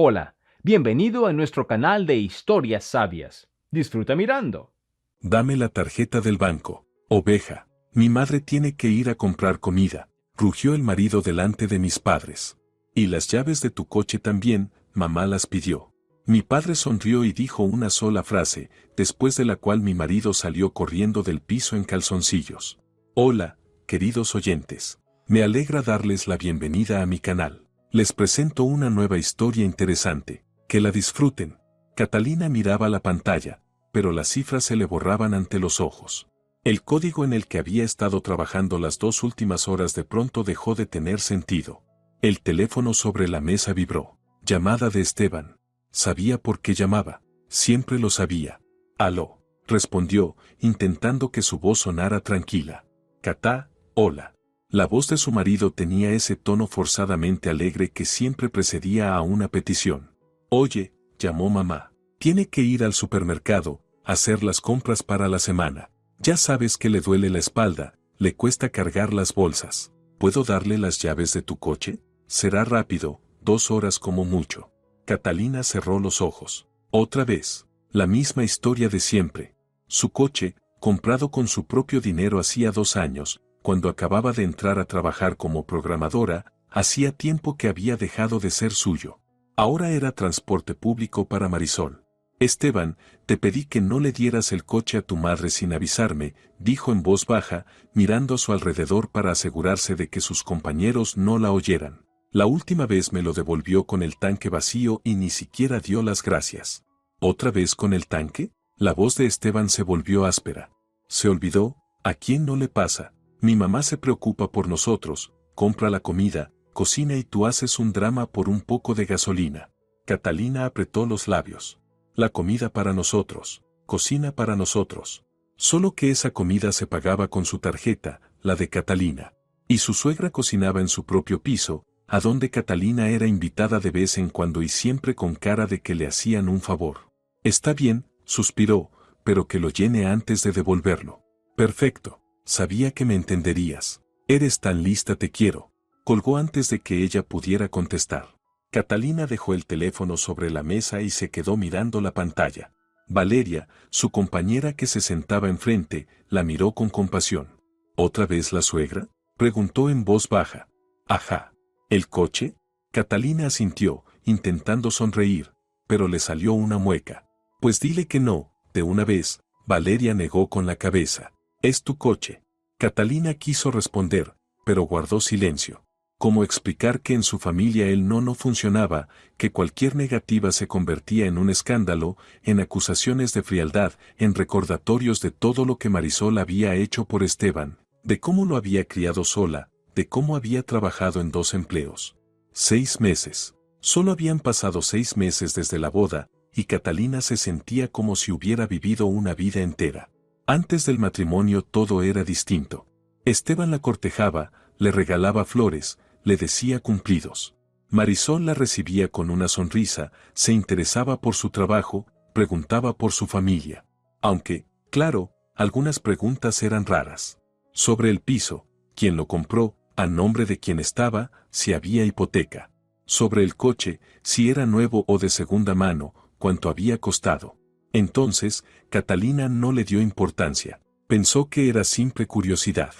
Hola, bienvenido a nuestro canal de historias sabias. Disfruta mirando. Dame la tarjeta del banco. Oveja, mi madre tiene que ir a comprar comida, rugió el marido delante de mis padres. Y las llaves de tu coche también, mamá las pidió. Mi padre sonrió y dijo una sola frase, después de la cual mi marido salió corriendo del piso en calzoncillos. Hola, queridos oyentes. Me alegra darles la bienvenida a mi canal. Les presento una nueva historia interesante. Que la disfruten. Catalina miraba la pantalla, pero las cifras se le borraban ante los ojos. El código en el que había estado trabajando las 2 últimas horas de pronto dejó de tener sentido. El teléfono sobre la mesa vibró. Llamada de Esteban. Sabía por qué llamaba. Siempre lo sabía. Aló, respondió, intentando que su voz sonara tranquila. Catá, hola. La voz de su marido tenía ese tono forzadamente alegre que siempre precedía a una petición. Oye, llamó mamá. Tiene que ir al supermercado, hacer las compras para la semana. Ya sabes que le duele la espalda, le cuesta cargar las bolsas. ¿Puedo darle las llaves de tu coche? Será rápido, 2 horas como mucho. Catalina cerró los ojos. Otra vez, la misma historia de siempre. Su coche, comprado con su propio dinero hacía 2 años, cuando acababa de entrar a trabajar como programadora, hacía tiempo que había dejado de ser suyo. Ahora era transporte público para Marisol. Esteban, te pedí que no le dieras el coche a tu madre sin avisarme, dijo en voz baja, mirando a su alrededor para asegurarse de que sus compañeros no la oyeran. La última vez me lo devolvió con el tanque vacío y ni siquiera dio las gracias. ¿Otra vez con el tanque? La voz de Esteban se volvió áspera. ¿Se olvidó? ¿A quién no le pasa? Mi mamá se preocupa por nosotros, compra la comida, cocina y tú haces un drama por un poco de gasolina. Catalina apretó los labios. La comida para nosotros, cocina para nosotros. Solo que esa comida se pagaba con su tarjeta, la de Catalina. Y su suegra cocinaba en su propio piso, a donde Catalina era invitada de vez en cuando y siempre con cara de que le hacían un favor. Está bien, suspiró, pero que lo llene antes de devolverlo. Perfecto, sabía que me entenderías. Eres tan lista, te quiero. Colgó antes de que ella pudiera contestar. Catalina dejó el teléfono sobre la mesa y se quedó mirando la pantalla. Valeria, su compañera que se sentaba enfrente, la miró con compasión. ¿Otra vez la suegra?, preguntó en voz baja. Ajá. ¿El coche? Catalina asintió, intentando sonreír, pero le salió una mueca. Pues dile que no, de una vez. Valeria negó con la cabeza. Es tu coche. Catalina quiso responder, pero guardó silencio. ¿Cómo explicar que en su familia el no funcionaba, que cualquier negativa se convertía en un escándalo, en acusaciones de frialdad, en recordatorios de todo lo que Marisol había hecho por Esteban, de cómo lo había criado sola, de cómo había trabajado en 2 empleos? 6 meses. Solo habían pasado 6 meses desde la boda, y Catalina se sentía como si hubiera vivido una vida entera. Antes del matrimonio todo era distinto. Esteban la cortejaba, le regalaba flores, le decía cumplidos. Marisol la recibía con una sonrisa, se interesaba por su trabajo, preguntaba por su familia. Aunque, claro, algunas preguntas eran raras. Sobre el piso, quién lo compró, a nombre de quién estaba, si había hipoteca. Sobre el coche, si era nuevo o de segunda mano, cuánto había costado. Entonces, Catalina no le dio importancia. Pensó que era simple curiosidad.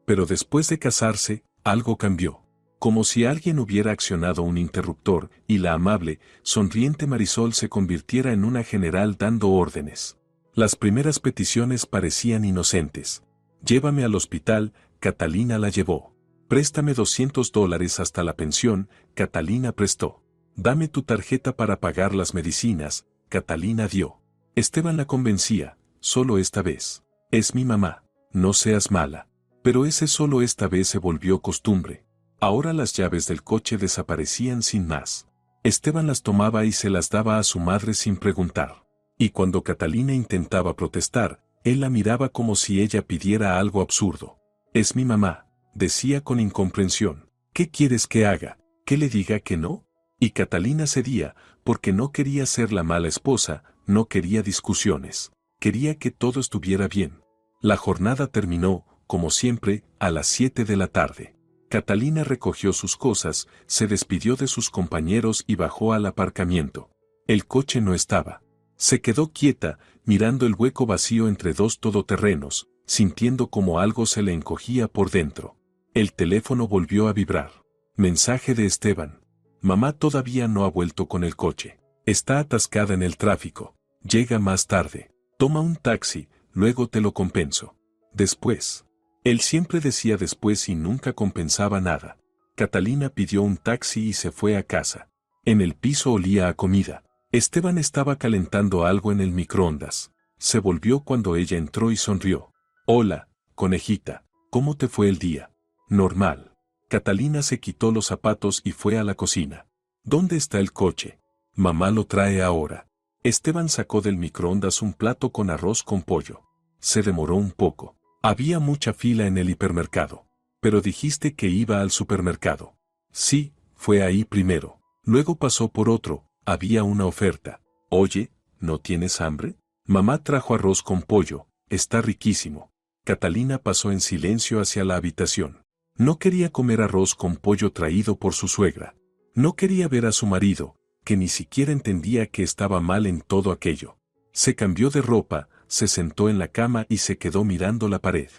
Pero después de casarse, algo cambió. Como si alguien hubiera accionado un interruptor, y la amable, sonriente Marisol se convirtiera en una general dando órdenes. Las primeras peticiones parecían inocentes. Llévame al hospital, Catalina la llevó. Préstame $200 hasta la pensión, Catalina prestó. Dame tu tarjeta para pagar las medicinas, Catalina dio. Esteban la convencía, solo esta vez. Es mi mamá, no seas mala. Pero ese solo esta vez se volvió costumbre. Ahora las llaves del coche desaparecían sin más. Esteban las tomaba y se las daba a su madre sin preguntar. Y cuando Catalina intentaba protestar, él la miraba como si ella pidiera algo absurdo. Es mi mamá, decía con incomprensión. ¿Qué quieres que haga? ¿Que le diga que no? Y Catalina cedía, porque no quería ser la mala esposa, no quería discusiones. Quería que todo estuviera bien. La jornada terminó, como siempre, a las 7 de la tarde. Catalina recogió sus cosas, se despidió de sus compañeros y bajó al aparcamiento. El coche no estaba. Se quedó quieta, mirando el hueco vacío entre dos todoterrenos, sintiendo como algo se le encogía por dentro. El teléfono volvió a vibrar. Mensaje de Esteban. Mamá todavía no ha vuelto con el coche. Está atascada en el tráfico. Llega más tarde. Toma un taxi, luego te lo compenso. Después. Él siempre decía después y nunca compensaba nada. Catalina pidió un taxi y se fue a casa. En el piso olía a comida. Esteban estaba calentando algo en el microondas. Se volvió cuando ella entró y sonrió. Hola, conejita, ¿cómo te fue el día? Normal. Catalina se quitó los zapatos y fue a la cocina. ¿Dónde está el coche? Mamá lo trae ahora. Esteban sacó del microondas un plato con arroz con pollo. Se demoró un poco. Había mucha fila en el hipermercado. Pero dijiste que iba al supermercado. Sí, fue ahí primero. Luego pasó por otro, había una oferta. Oye, ¿no tienes hambre? Mamá trajo arroz con pollo, está riquísimo. Catalina pasó en silencio hacia la habitación. No quería comer arroz con pollo traído por su suegra. No quería ver a su marido, que ni siquiera entendía que estaba mal en todo aquello. Se cambió de ropa, se sentó en la cama y se quedó mirando la pared.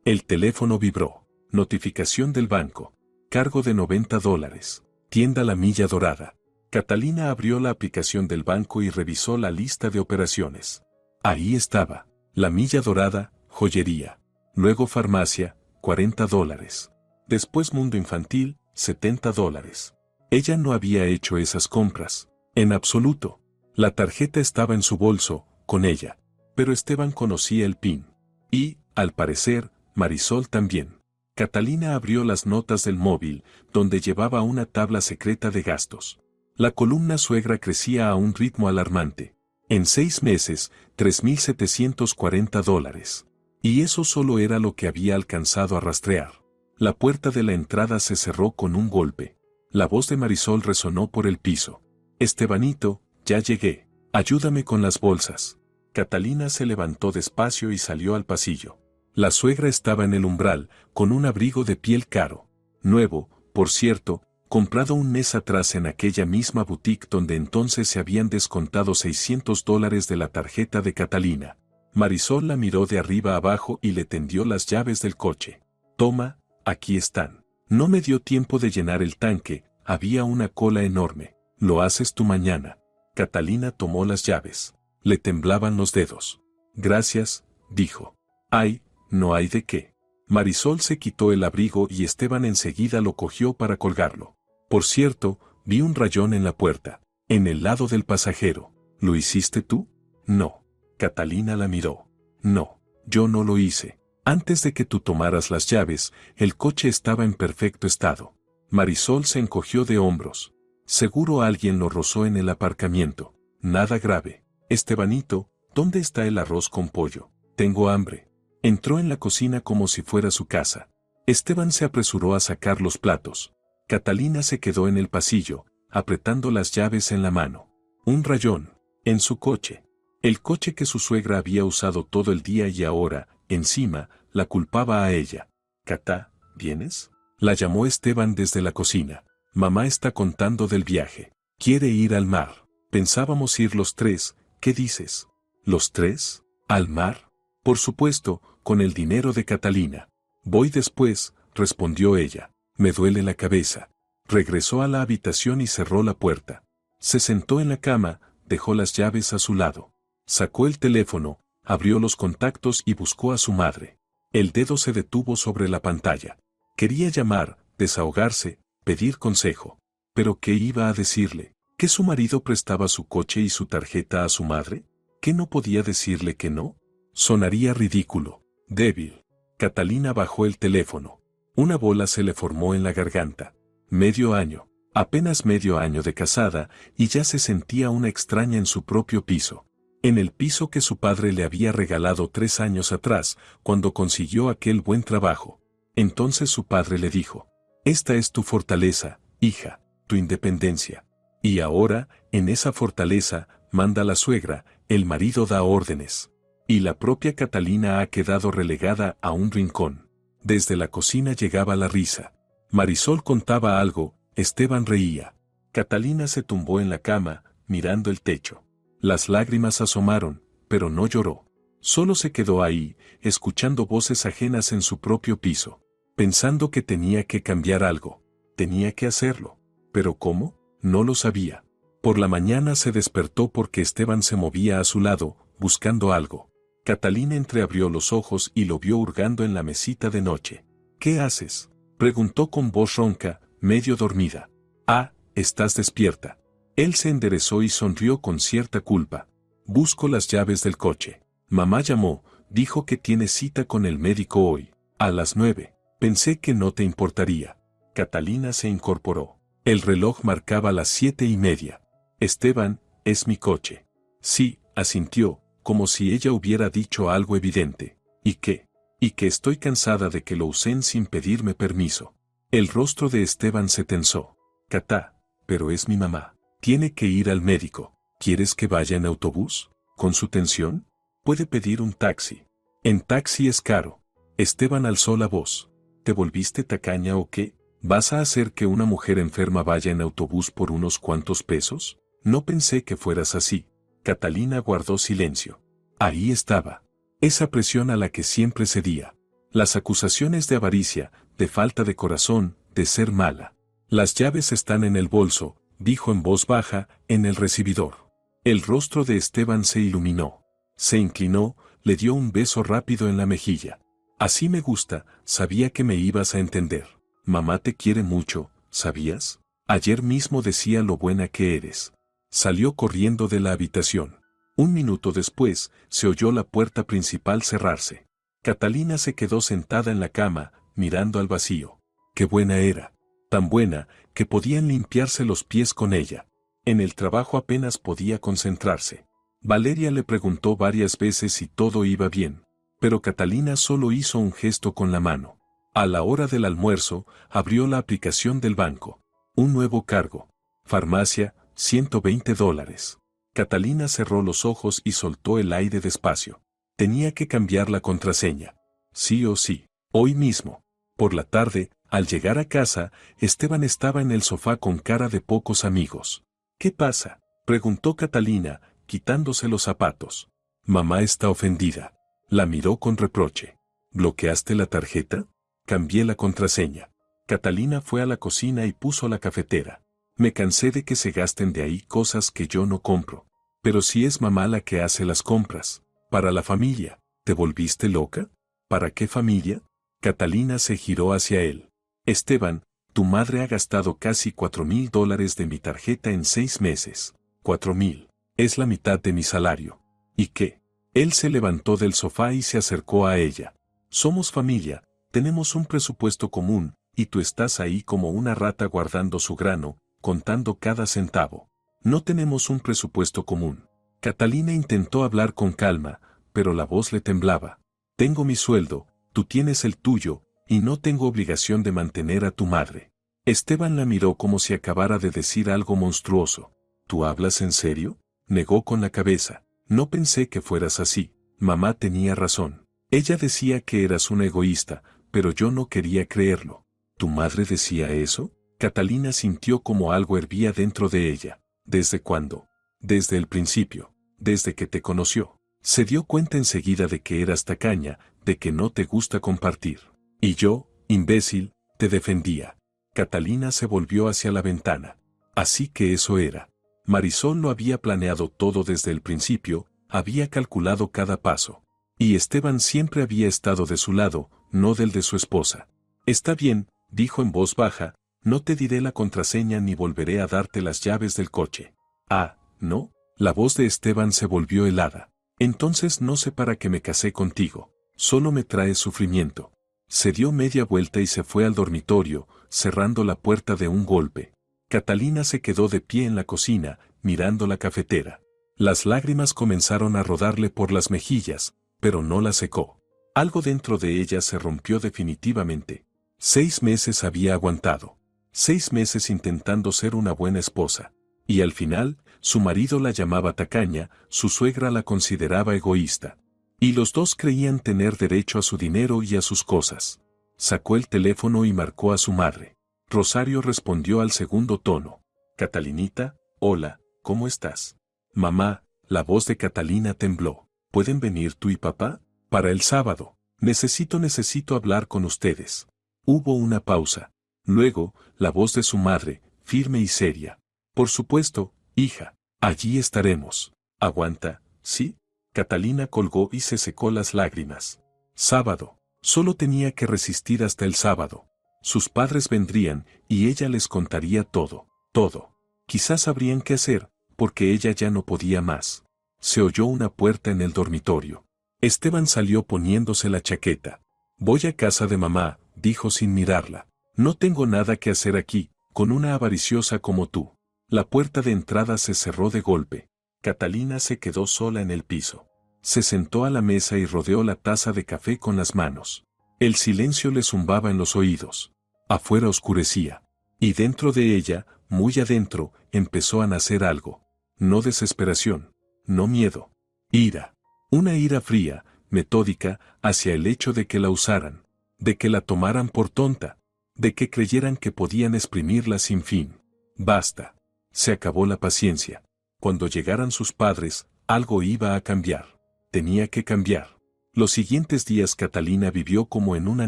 El teléfono vibró. Notificación del banco. Cargo de $90. Tienda La Milla Dorada. Catalina abrió la aplicación del banco y revisó la lista de operaciones. Ahí estaba. La Milla Dorada, joyería. Luego farmacia, $40. Después mundo infantil, $70. Ella no había hecho esas compras. En absoluto. La tarjeta estaba en su bolso, con ella. Pero Esteban conocía el PIN. Y, al parecer, Marisol también. Catalina abrió las notas del móvil, donde llevaba una tabla secreta de gastos. La columna suegra crecía a un ritmo alarmante. En 6 meses, $3,740. Y eso solo era lo que había alcanzado a rastrear. La puerta de la entrada se cerró con un golpe. La voz de Marisol resonó por el piso. Estebanito, ya llegué. Ayúdame con las bolsas. Catalina se levantó despacio y salió al pasillo. La suegra estaba en el umbral, con un abrigo de piel caro. Nuevo, por cierto, comprado un mes atrás en aquella misma boutique donde entonces se habían descontado $600 de la tarjeta de Catalina. Marisol la miró de arriba abajo y le tendió las llaves del coche. Toma, aquí están. No me dio tiempo de llenar el tanque, había una cola enorme. Lo haces tú mañana. Catalina tomó las llaves. Le temblaban los dedos. Gracias, dijo. Ay, no hay de qué. Marisol se quitó el abrigo y Esteban enseguida lo cogió para colgarlo. Por cierto, vi un rayón en la puerta, en el lado del pasajero. ¿Lo hiciste tú? No. Catalina la miró. No, yo no lo hice. Antes de que tú tomaras las llaves, el coche estaba en perfecto estado. Marisol se encogió de hombros. Seguro alguien lo rozó en el aparcamiento. Nada grave. Estebanito, ¿dónde está el arroz con pollo? Tengo hambre. Entró en la cocina como si fuera su casa. Esteban se apresuró a sacar los platos. Catalina se quedó en el pasillo, apretando las llaves en la mano. Un rayón. En su coche. El coche que su suegra había usado todo el día y ahora, encima, la culpaba a ella. Catá, ¿vienes? La llamó Esteban desde la cocina. Mamá está contando del viaje. Quiere ir al mar. Pensábamos ir los 3, ¿qué dices? ¿Los 3? ¿Al mar? Por supuesto, con el dinero de Catalina. Voy después, respondió ella. Me duele la cabeza. Regresó a la habitación y cerró la puerta. Se sentó en la cama, dejó las llaves a su lado. Sacó el teléfono, abrió los contactos y buscó a su madre. El dedo se detuvo sobre la pantalla. Quería llamar, desahogarse, pedir consejo. ¿Pero qué iba a decirle? ¿Que su marido prestaba su coche y su tarjeta a su madre? ¿Que no podía decirle que no? Sonaría ridículo. Débil. Catalina bajó el teléfono. Una bola se le formó en la garganta. Medio año. Apenas medio año de casada, y ya se sentía una extraña en su propio piso. En el piso que su padre le había regalado 3 años atrás, cuando consiguió aquel buen trabajo. Entonces su padre le dijo: esta es tu fortaleza, hija, tu independencia. Y ahora, en esa fortaleza, manda la suegra, el marido da órdenes. Y la propia Catalina ha quedado relegada a un rincón. Desde la cocina llegaba la risa. Marisol contaba algo, Esteban reía. Catalina se tumbó en la cama, mirando el techo. Las lágrimas asomaron, pero no lloró. Solo se quedó ahí, escuchando voces ajenas en su propio piso, pensando que tenía que cambiar algo. Tenía que hacerlo. ¿Pero cómo? No lo sabía. Por la mañana se despertó porque Esteban se movía a su lado, buscando algo. Catalina entreabrió los ojos y lo vio hurgando en la mesita de noche. ¿Qué haces?, preguntó con voz ronca, medio dormida. Ah, estás despierta. Él se enderezó y sonrió con cierta culpa. Busco las llaves del coche. Mamá llamó, dijo que tiene cita con el médico hoy, a las 9. Pensé que no te importaría. Catalina se incorporó. El reloj marcaba las 7:30. Esteban, es mi coche. Sí, asintió, como si ella hubiera dicho algo evidente. ¿Y qué? Y que estoy cansada de que lo usen sin pedirme permiso. El rostro de Esteban se tensó. Catá, pero es mi mamá. Tiene que ir al médico. ¿Quieres que vaya en autobús? ¿Con su tensión? Puede pedir un taxi. En taxi es caro. Esteban alzó la voz. ¿Te volviste tacaña o qué? ¿Vas a hacer que una mujer enferma vaya en autobús por unos cuantos pesos? No pensé que fueras así. Catalina guardó silencio. Ahí estaba. Esa presión a la que siempre cedía. Las acusaciones de avaricia, de falta de corazón, de ser mala. Las llaves están en el bolso, dijo en voz baja, en el recibidor. El rostro de Esteban se iluminó. Se inclinó, le dio un beso rápido en la mejilla. Así me gusta, sabía que me ibas a entender. Mamá te quiere mucho, ¿sabías? Ayer mismo decía lo buena que eres. Salió corriendo de la habitación. Un minuto después, se oyó la puerta principal cerrarse. Catalina se quedó sentada en la cama, mirando al vacío. Qué buena era. Tan buena, que podían limpiarse los pies con ella. En el trabajo apenas podía concentrarse. Valeria le preguntó varias veces si todo iba bien, pero Catalina solo hizo un gesto con la mano. A la hora del almuerzo, abrió la aplicación del banco. Un nuevo cargo. Farmacia, $120. Catalina cerró los ojos y soltó el aire despacio. Tenía que cambiar la contraseña. Sí o sí. Hoy mismo. Por la tarde, al llegar a casa, Esteban estaba en el sofá con cara de pocos amigos. ¿Qué pasa?, preguntó Catalina, quitándose los zapatos. Mamá está ofendida. La miró con reproche. ¿Bloqueaste la tarjeta? Cambié la contraseña. Catalina fue a la cocina y puso la cafetera. Me cansé de que se gasten de ahí cosas que yo no compro. Pero si es mamá la que hace las compras. Para la familia. ¿Te volviste loca? ¿Para qué familia? Catalina se giró hacia él. Esteban, tu madre ha gastado casi $4,000 de mi tarjeta en 6 meses. 4,000. Es la mitad de mi salario. ¿Y qué? Él se levantó del sofá y se acercó a ella. Somos familia, tenemos un presupuesto común, y tú estás ahí como una rata guardando su grano, contando cada centavo. No tenemos un presupuesto común. Catalina intentó hablar con calma, pero la voz le temblaba. Tengo mi sueldo, tú tienes el tuyo, y no tengo obligación de mantener a tu madre. Esteban la miró como si acabara de decir algo monstruoso. ¿Tú hablas en serio? Negó con la cabeza. No pensé que fueras así. Mamá tenía razón. Ella decía que eras una egoísta, pero yo no quería creerlo. ¿Tu madre decía eso? Catalina sintió como algo hervía dentro de ella. ¿Desde cuándo? Desde el principio. Desde que te conoció. Se dio cuenta enseguida de que eras tacaña, de que no te gusta compartir. Y yo, imbécil, te defendía. Catalina se volvió hacia la ventana. Así que eso era. Marisol lo había planeado todo desde el principio, había calculado cada paso. Y Esteban siempre había estado de su lado, no del de su esposa. Está bien, dijo en voz baja, no te diré la contraseña ni volveré a darte las llaves del coche. Ah, ¿no? La voz de Esteban se volvió helada. Entonces no sé para qué me casé contigo, solo me traes sufrimiento. Se dio media vuelta y se fue al dormitorio, cerrando la puerta de un golpe. Catalina se quedó de pie en la cocina, mirando la cafetera. Las lágrimas comenzaron a rodarle por las mejillas, pero no la secó. Algo dentro de ella se rompió definitivamente. 6 meses había aguantado. 6 meses intentando ser una buena esposa. Y al final, su marido la llamaba tacaña, su suegra la consideraba egoísta. Y los dos creían tener derecho a su dinero y a sus cosas. Sacó el teléfono y marcó a su madre. Rosario respondió al segundo tono. Catalinita, hola, ¿cómo estás? Mamá, la voz de Catalina tembló. ¿Pueden venir tú y papá? Para el sábado. Necesito hablar con ustedes. Hubo una pausa. Luego, la voz de su madre, firme y seria. Por supuesto, hija, allí estaremos. Aguanta, ¿sí? Catalina colgó y se secó las lágrimas. Sábado. Solo tenía que resistir hasta el sábado. Sus padres vendrían y ella les contaría todo, todo. Quizás sabrían qué hacer, porque ella ya no podía más. Se oyó una puerta en el dormitorio. Esteban salió poniéndose la chaqueta. Voy a casa de mamá, dijo sin mirarla. No tengo nada que hacer aquí, con una avariciosa como tú. La puerta de entrada se cerró de golpe. Catalina se quedó sola en el piso. Se sentó a la mesa y rodeó la taza de café con las manos. El silencio le zumbaba en los oídos. Afuera oscurecía. Y dentro de ella, muy adentro, empezó a nacer algo. No desesperación, no miedo. Ira. Una ira fría, metódica, hacia el hecho de que la usaran, de que la tomaran por tonta, de que creyeran que podían exprimirla sin fin. Basta. Se acabó la paciencia. Cuando llegaran sus padres, algo iba a cambiar. Tenía que cambiar. Los siguientes días Catalina vivió como en una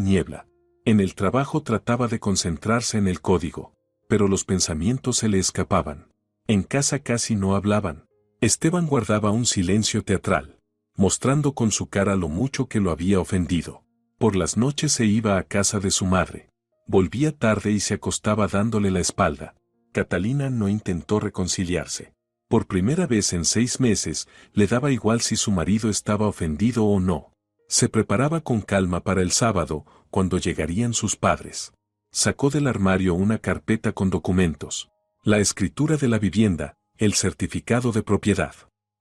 niebla. En el trabajo trataba de concentrarse en el código, pero los pensamientos se le escapaban. En casa casi no hablaban. Esteban guardaba un silencio teatral, mostrando con su cara lo mucho que lo había ofendido. Por las noches se iba a casa de su madre. Volvía tarde y se acostaba dándole la espalda. Catalina no intentó reconciliarse. Por primera vez en 6 meses, le daba igual si su marido estaba ofendido o no. Se preparaba con calma para el sábado, cuando llegarían sus padres. Sacó del armario una carpeta con documentos. La escritura de la vivienda, el certificado de propiedad,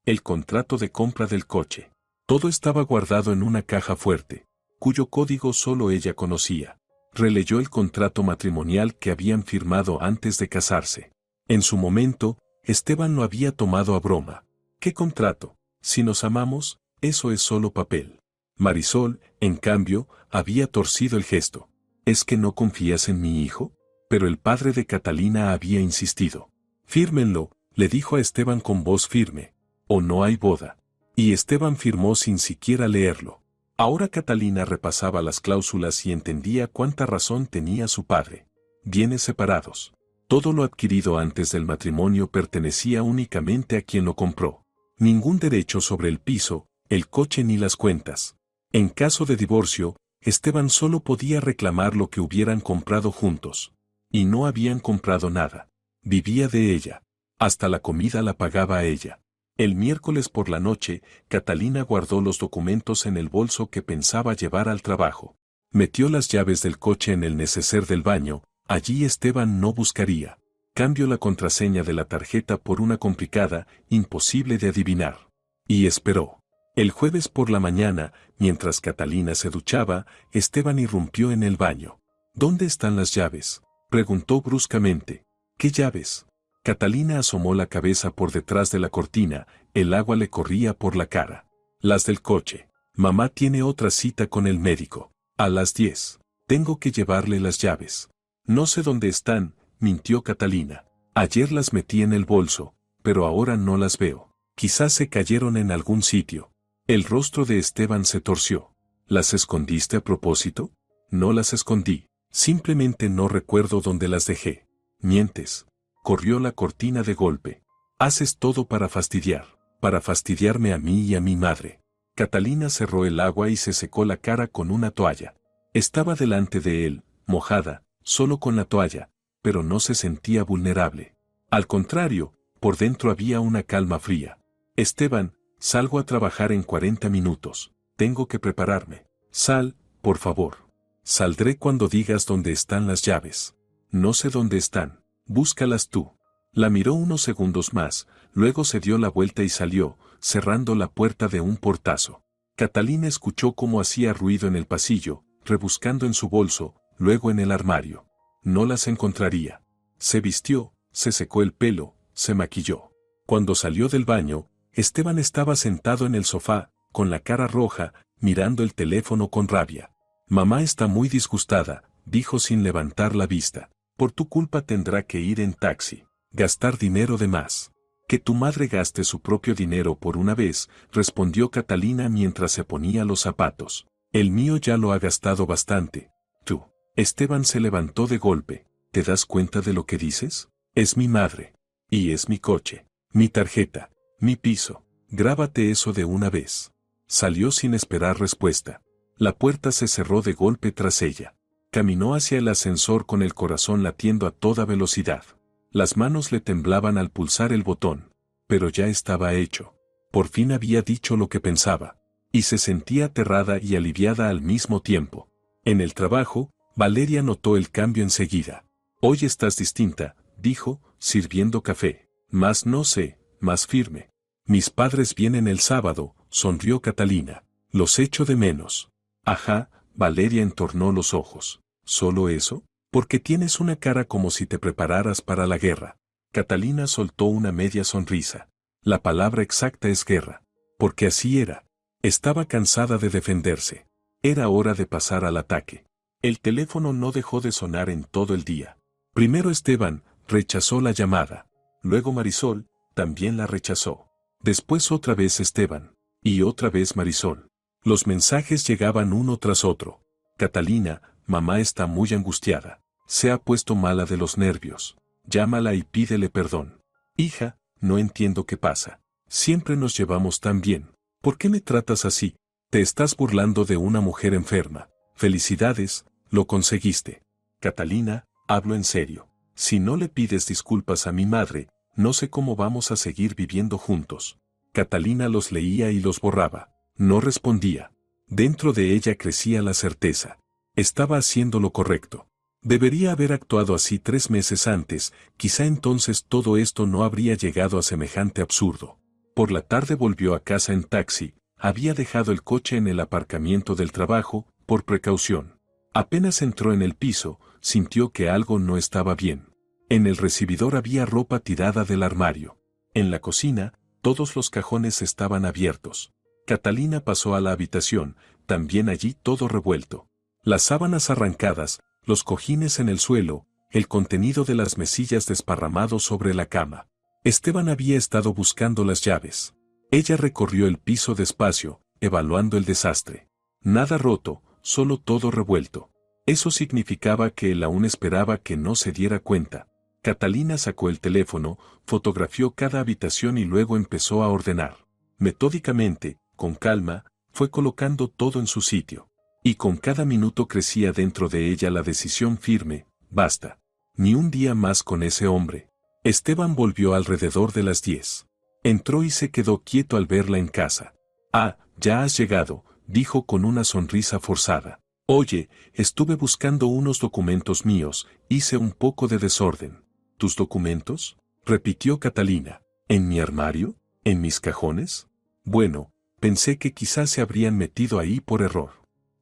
el contrato de compra del coche. Todo estaba guardado en una caja fuerte, cuyo código solo ella conocía. Releyó el contrato matrimonial que habían firmado antes de casarse. En su momento, Esteban lo había tomado a broma. ¿Qué contrato? Si nos amamos, eso es solo papel. Marisol, en cambio, había torcido el gesto. ¿Es que no confías en mi hijo? Pero el padre de Catalina había insistido. Fírmenlo, le dijo a Esteban con voz firme, o no hay boda. Y Esteban firmó sin siquiera leerlo. Ahora Catalina repasaba las cláusulas y entendía cuánta razón tenía su padre. Bienes separados. Todo lo adquirido antes del matrimonio pertenecía únicamente a quien lo compró. Ningún derecho sobre el piso, el coche ni las cuentas. En caso de divorcio, Esteban solo podía reclamar lo que hubieran comprado juntos. Y no habían comprado nada. Vivía de ella. Hasta la comida la pagaba ella. El miércoles por la noche, Catalina guardó los documentos en el bolso que pensaba llevar al trabajo. Metió las llaves del coche en el neceser del baño. Allí Esteban no buscaría. Cambió la contraseña de la tarjeta por una complicada, imposible de adivinar. Y esperó. El jueves por la mañana, mientras Catalina se duchaba, Esteban irrumpió en el baño. ¿Dónde están las llaves?, preguntó bruscamente. ¿Qué llaves? Catalina asomó la cabeza por detrás de la cortina, el agua le corría por la cara. Las del coche. Mamá tiene otra cita con el médico. A las 10. Tengo que llevarle las llaves. No sé dónde están, mintió Catalina. Ayer las metí en el bolso, pero ahora no las veo. Quizás se cayeron en algún sitio. El rostro de Esteban se torció. ¿Las escondiste a propósito? No las escondí. Simplemente no recuerdo dónde las dejé. Mientes. Corrió la cortina de golpe. Haces todo para fastidiarme a mí y a mi madre. Catalina cerró el agua y se secó la cara con una toalla. Estaba delante de él, mojada, solo con la toalla, pero no se sentía vulnerable. Al contrario, por dentro había una calma fría. Esteban, salgo a trabajar en 40 minutos. Tengo que prepararme. Sal, por favor. Saldré cuando digas dónde están las llaves. No sé dónde están. Búscalas tú. La miró unos segundos más, luego se dio la vuelta y salió, cerrando la puerta de un portazo. Catalina escuchó cómo hacía ruido en el pasillo, rebuscando en su bolso, luego en el armario. No las encontraría. Se vistió, se secó el pelo, se maquilló. Cuando salió del baño, Esteban estaba sentado en el sofá, con la cara roja, mirando el teléfono con rabia. Mamá está muy disgustada, dijo sin levantar la vista. Por tu culpa tendrá que ir en taxi, gastar dinero de más. Que tu madre gaste su propio dinero por una vez, respondió Catalina mientras se ponía los zapatos. El mío ya lo ha gastado bastante. Tú. Esteban se levantó de golpe. ¿Te das cuenta de lo que dices? Es mi madre. Y es mi coche, mi tarjeta, mi piso. Grábate eso de una vez. Salió sin esperar respuesta. La puerta se cerró de golpe tras ella. Caminó hacia el ascensor con el corazón latiendo a toda velocidad. Las manos le temblaban al pulsar el botón, pero ya estaba hecho. Por fin había dicho lo que pensaba, y se sentía aterrada y aliviada al mismo tiempo. En el trabajo, Valeria notó el cambio enseguida. Hoy estás distinta, dijo, sirviendo café. Más no sé, más firme. Mis padres vienen el sábado, sonrió Catalina. Los echo de menos. Ajá, Valeria entornó los ojos. ¿Solo eso? Porque tienes una cara como si te prepararas para la guerra. Catalina soltó una media sonrisa. La palabra exacta es guerra. Porque así era. Estaba cansada de defenderse. Era hora de pasar al ataque. El teléfono no dejó de sonar en todo el día. Primero Esteban rechazó la llamada. Luego Marisol también la rechazó. Después otra vez Esteban. Y otra vez Marisol. Los mensajes llegaban uno tras otro. Catalina, mamá está muy angustiada. Se ha puesto mala de los nervios. Llámala y pídele perdón. Hija, no entiendo qué pasa. Siempre nos llevamos tan bien. ¿Por qué me tratas así? Te estás burlando de una mujer enferma. Felicidades, lo conseguiste. Catalina, hablo en serio. Si no le pides disculpas a mi madre, no sé cómo vamos a seguir viviendo juntos. Catalina los leía y los borraba. No respondía. Dentro de ella crecía la certeza. Estaba haciendo lo correcto. Debería haber actuado así 3 meses antes, quizá entonces todo esto no habría llegado a semejante absurdo. Por la tarde volvió a casa en taxi, había dejado el coche en el aparcamiento del trabajo, por precaución. Apenas entró en el piso, sintió que algo no estaba bien. En el recibidor había ropa tirada del armario. En la cocina, todos los cajones estaban abiertos. Catalina pasó a la habitación, también allí todo revuelto. Las sábanas arrancadas, los cojines en el suelo, el contenido de las mesillas desparramado sobre la cama. Esteban había estado buscando las llaves. Ella recorrió el piso despacio, evaluando el desastre. Nada roto, solo todo revuelto. Eso significaba que él aún esperaba que no se diera cuenta. Catalina sacó el teléfono, fotografió cada habitación y luego empezó a ordenar. Metódicamente, con calma, fue colocando todo en su sitio. Y con cada minuto crecía dentro de ella la decisión firme, basta. Ni un día más con ese hombre. Esteban volvió alrededor de las 10. Entró y se quedó quieto al verla en casa. Ah, ya has llegado, dijo con una sonrisa forzada. Oye, estuve buscando unos documentos míos, hice un poco de desorden. ¿Tus documentos? Repitió Catalina. ¿En mi armario? ¿En mis cajones? Bueno, pensé que quizás se habrían metido ahí por error.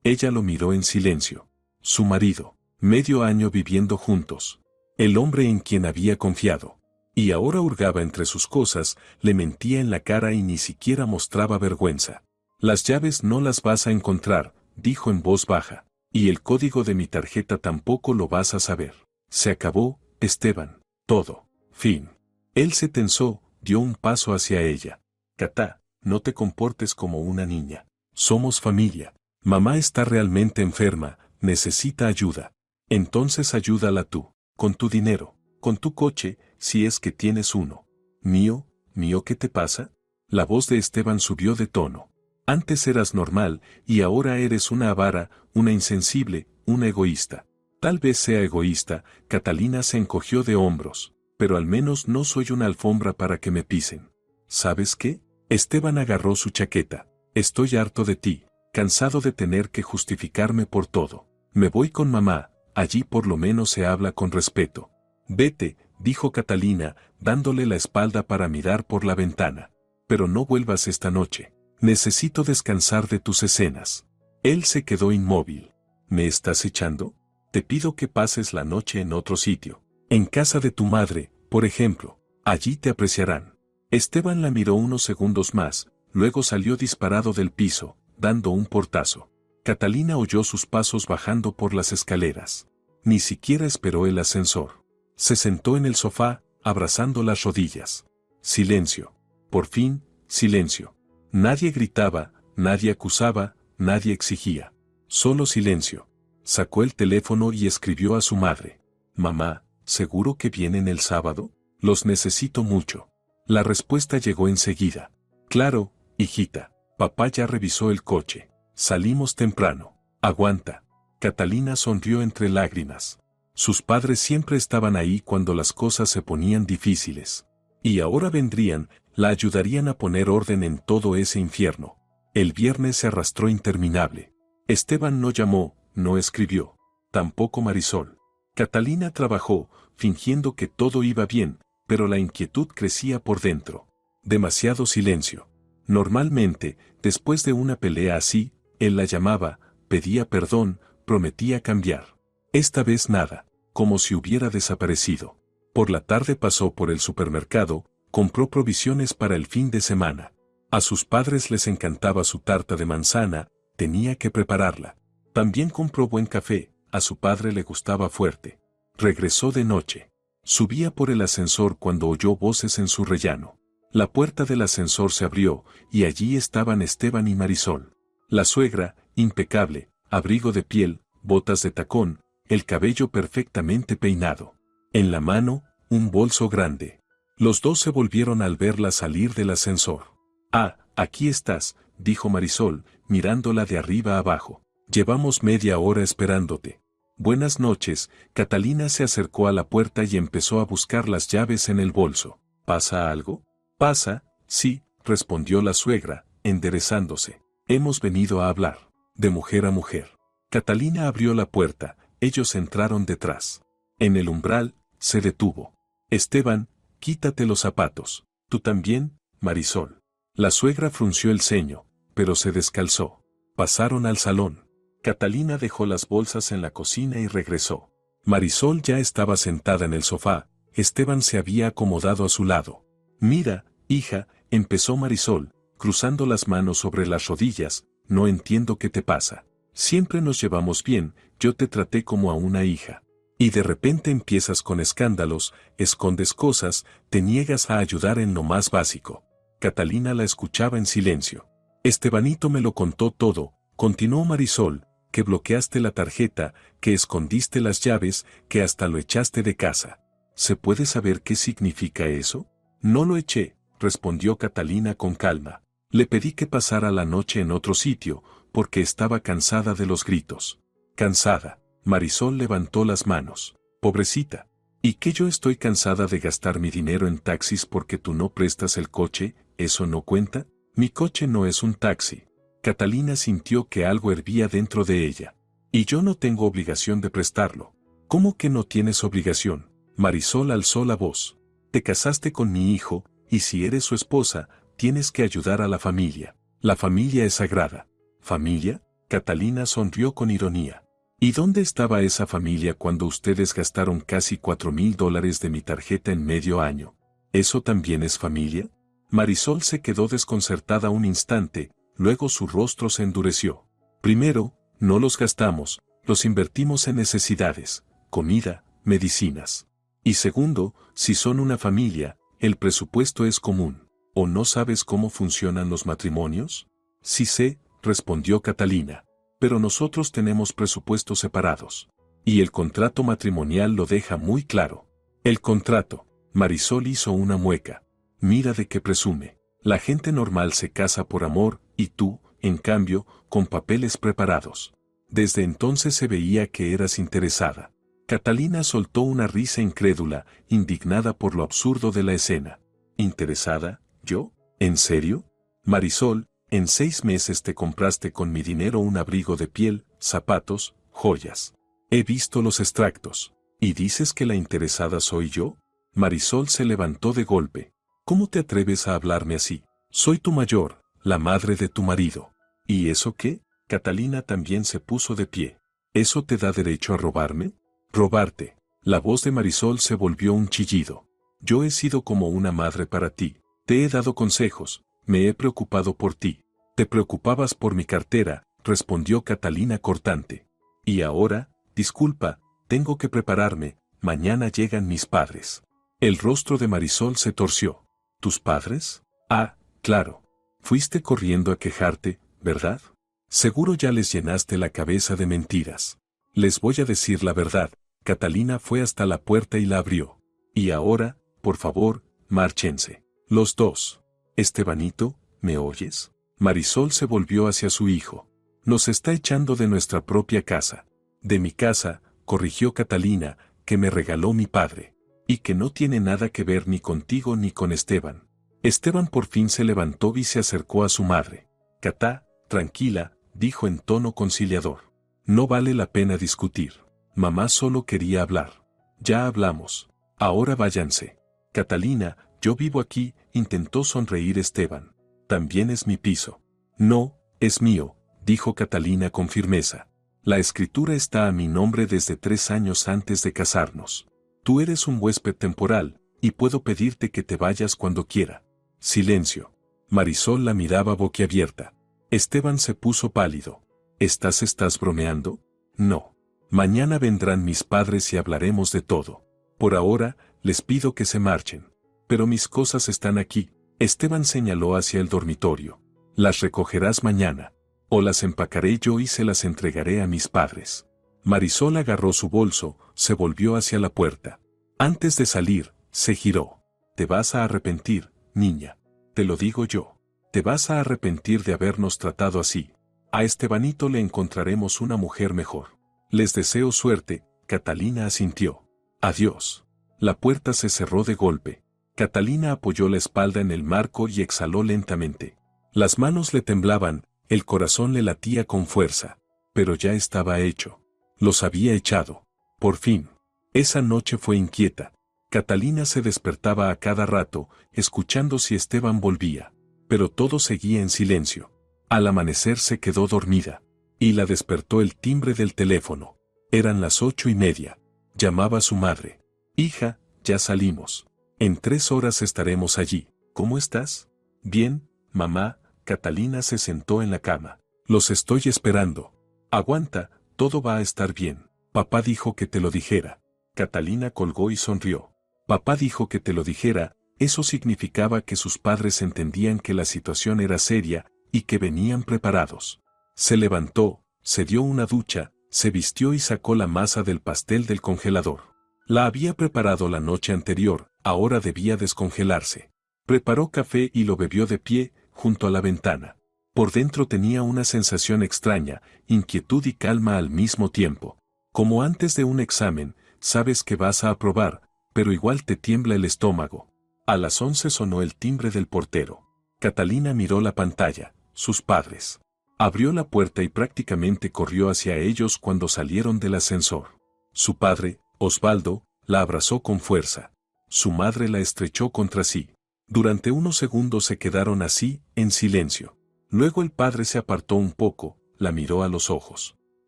Ella lo miró en silencio. Su marido, medio año viviendo juntos. El hombre en quien había confiado. Y ahora hurgaba entre sus cosas, le mentía en la cara y ni siquiera mostraba vergüenza. Las llaves no las vas a encontrar, dijo en voz baja. Y el código de mi tarjeta tampoco lo vas a saber. Se acabó, Esteban. Todo. Fin. Él se tensó, dio un paso hacia ella. Catá, no te comportes como una niña. Somos familia. Mamá está realmente enferma, necesita ayuda. Entonces ayúdala tú, con tu dinero, con tu coche, si es que tienes uno. ¿Mío? ¿Mío qué te pasa? La voz de Esteban subió de tono. Antes eras normal, y ahora eres una avara, una insensible, una egoísta. Tal vez sea egoísta, Catalina se encogió de hombros, pero al menos no soy una alfombra para que me pisen. ¿Sabes qué? Esteban agarró su chaqueta. Estoy harto de ti. Cansado de tener que justificarme por todo. Me voy con mamá, allí por lo menos se habla con respeto. Vete, dijo Catalina, dándole la espalda para mirar por la ventana. Pero no vuelvas esta noche. Necesito descansar de tus escenas. Él se quedó inmóvil. ¿Me estás echando? Te pido que pases la noche en otro sitio. En casa de tu madre, por ejemplo. Allí te apreciarán. Esteban la miró unos segundos más, luego salió disparado del piso, dando un portazo. Catalina oyó sus pasos bajando por las escaleras. Ni siquiera esperó el ascensor. Se sentó en el sofá, abrazando las rodillas. Silencio. Por fin, silencio. Nadie gritaba, nadie acusaba, nadie exigía. Solo silencio. Sacó el teléfono y escribió a su madre. Mamá, ¿seguro que vienen el sábado? Los necesito mucho. La respuesta llegó enseguida. Claro, hijita. Papá ya revisó el coche. Salimos temprano. Aguanta. Catalina sonrió entre lágrimas. Sus padres siempre estaban ahí cuando las cosas se ponían difíciles. Y ahora vendrían, la ayudarían a poner orden en todo ese infierno. El viernes se arrastró interminable. Esteban no llamó, no escribió. Tampoco Marisol. Catalina trabajó, fingiendo que todo iba bien, pero la inquietud crecía por dentro. Demasiado silencio. Normalmente, después de una pelea así, él la llamaba, pedía perdón, prometía cambiar. Esta vez nada, como si hubiera desaparecido. Por la tarde pasó por el supermercado, compró provisiones para el fin de semana. A sus padres les encantaba su tarta de manzana, tenía que prepararla. También compró buen café, a su padre le gustaba fuerte. Regresó de noche. Subía por el ascensor cuando oyó voces en su rellano. La puerta del ascensor se abrió, y allí estaban Esteban y Marisol. La suegra, impecable, abrigo de piel, botas de tacón, el cabello perfectamente peinado. En la mano, un bolso grande. Los dos se volvieron al verla salir del ascensor. Ah, aquí estás, dijo Marisol, mirándola de arriba abajo. Llevamos media hora esperándote. Buenas noches. Catalina se acercó a la puerta y empezó a buscar las llaves en el bolso. ¿Pasa algo? Pasa, sí, respondió la suegra, enderezándose. Hemos venido a hablar. De mujer a mujer. Catalina abrió la puerta, ellos entraron detrás. En el umbral, se detuvo. Esteban, quítate los zapatos. ¿Tú también, Marisol? La suegra frunció el ceño, pero se descalzó. Pasaron al salón. Catalina dejó las bolsas en la cocina y regresó. Marisol ya estaba sentada en el sofá, Esteban se había acomodado a su lado. Mira, hija, empezó Marisol, cruzando las manos sobre las rodillas, no entiendo qué te pasa. Siempre nos llevamos bien, yo te traté como a una hija. Y de repente empiezas con escándalos, escondes cosas, te niegas a ayudar en lo más básico. Catalina la escuchaba en silencio. Estebanito me lo contó todo, continuó Marisol, que bloqueaste la tarjeta, que escondiste las llaves, que hasta lo echaste de casa. ¿Se puede saber qué significa eso? No lo eché, respondió Catalina con calma. Le pedí que pasara la noche en otro sitio, porque estaba cansada de los gritos. Cansada. Marisol levantó las manos. Pobrecita. ¿Y que yo estoy cansada de gastar mi dinero en taxis porque tú no prestas el coche? ¿Eso no cuenta? Mi coche no es un taxi. Catalina sintió que algo hervía dentro de ella. Y yo no tengo obligación de prestarlo. ¿Cómo que no tienes obligación? Marisol alzó la voz. Te casaste con mi hijo, y si eres su esposa, tienes que ayudar a la familia. La familia es sagrada. ¿Familia? Catalina sonrió con ironía. ¿Y dónde estaba esa familia cuando ustedes gastaron casi $4,000 de mi tarjeta en medio año? ¿Eso también es familia? Marisol se quedó desconcertada un instante, luego su rostro se endureció. Primero, no los gastamos, los invertimos en necesidades, comida, medicinas. Y segundo, si son una familia, el presupuesto es común. ¿O no sabes cómo funcionan los matrimonios? Sí sé, respondió Catalina. Pero nosotros tenemos presupuestos separados. Y el contrato matrimonial lo deja muy claro. El contrato. Marisol hizo una mueca. Mira de qué presume. La gente normal se casa por amor, y tú, en cambio, con papeles preparados. Desde entonces se veía que eras interesada. Catalina soltó una risa incrédula, indignada por lo absurdo de la escena. ¿Interesada? ¿Yo? ¿En serio? Marisol, en 6 meses te compraste con mi dinero un abrigo de piel, zapatos, joyas. He visto los extractos. ¿Y dices que la interesada soy yo? Marisol se levantó de golpe. ¿Cómo te atreves a hablarme así? Soy tu mayor, la madre de tu marido. ¿Y eso qué? Catalina también se puso de pie. ¿Eso te da derecho a robarme? Robarte. La voz de Marisol se volvió un chillido. Yo he sido como una madre para ti. Te he dado consejos, me he preocupado por ti. Te preocupabas por mi cartera, respondió Catalina cortante. Y ahora, disculpa, tengo que prepararme, mañana llegan mis padres. El rostro de Marisol se torció. ¿Tus padres? Ah, claro. Fuiste corriendo a quejarte, ¿verdad? Seguro ya les llenaste la cabeza de mentiras. Les voy a decir la verdad. Catalina fue hasta la puerta y la abrió. Y ahora, por favor, márchense. Los dos. Estebanito, ¿me oyes? Marisol se volvió hacia su hijo. Nos está echando de nuestra propia casa. De mi casa, corrigió Catalina, que me regaló mi padre. Y que no tiene nada que ver ni contigo ni con Esteban. Esteban por fin se levantó y se acercó a su madre. Catá, tranquila, dijo en tono conciliador. No vale la pena discutir. Mamá solo quería hablar. Ya hablamos. Ahora váyanse. Catalina, yo vivo aquí, intentó sonreír Esteban. También es mi piso. No, es mío, dijo Catalina con firmeza. La escritura está a mi nombre desde 3 años antes de casarnos. Tú eres un huésped temporal, y puedo pedirte que te vayas cuando quiera. Silencio. Marisol la miraba boquiabierta. Esteban se puso pálido. ¿Estás bromeando? No. Mañana vendrán mis padres y hablaremos de todo. Por ahora, les pido que se marchen. Pero mis cosas están aquí. Esteban señaló hacia el dormitorio. Las recogerás mañana. O las empacaré yo y se las entregaré a mis padres. Marisol agarró su bolso, se volvió hacia la puerta. Antes de salir, se giró. Te vas a arrepentir, niña. Te lo digo yo. Te vas a arrepentir de habernos tratado así. A Estebanito le encontraremos una mujer mejor. Les deseo suerte, Catalina asintió. Adiós. La puerta se cerró de golpe. Catalina apoyó la espalda en el marco y exhaló lentamente. Las manos le temblaban, el corazón le latía con fuerza. Pero ya estaba hecho. Los había echado. Por fin. Esa noche fue inquieta. Catalina se despertaba a cada rato, escuchando si Esteban volvía. Pero todo seguía en silencio. Al amanecer se quedó dormida. Y la despertó el timbre del teléfono. Eran las 8:30. Llamaba a su madre. Hija, ya salimos. En 3 horas estaremos allí. ¿Cómo estás? Bien, mamá. Catalina se sentó en la cama. Los estoy esperando. Aguanta, todo va a estar bien. Papá dijo que te lo dijera. Catalina colgó y sonrió. Papá dijo que te lo dijera, eso significaba que sus padres entendían que la situación era seria y que venían preparados. Se levantó, se dio una ducha, se vistió y sacó la masa del pastel del congelador. La había preparado la noche anterior, ahora debía descongelarse. Preparó café y lo bebió de pie, junto a la ventana. Por dentro tenía una sensación extraña, inquietud y calma al mismo tiempo. Como antes de un examen, sabes que vas a aprobar, pero igual te tiembla el estómago. A las 11 sonó el timbre del portero. Catalina miró la pantalla, sus padres. Abrió la puerta y prácticamente corrió hacia ellos cuando salieron del ascensor. Su padre, Osvaldo, la abrazó con fuerza. Su madre la estrechó contra sí. Durante unos segundos se quedaron así, en silencio. Luego el padre se apartó un poco, la miró a los ojos.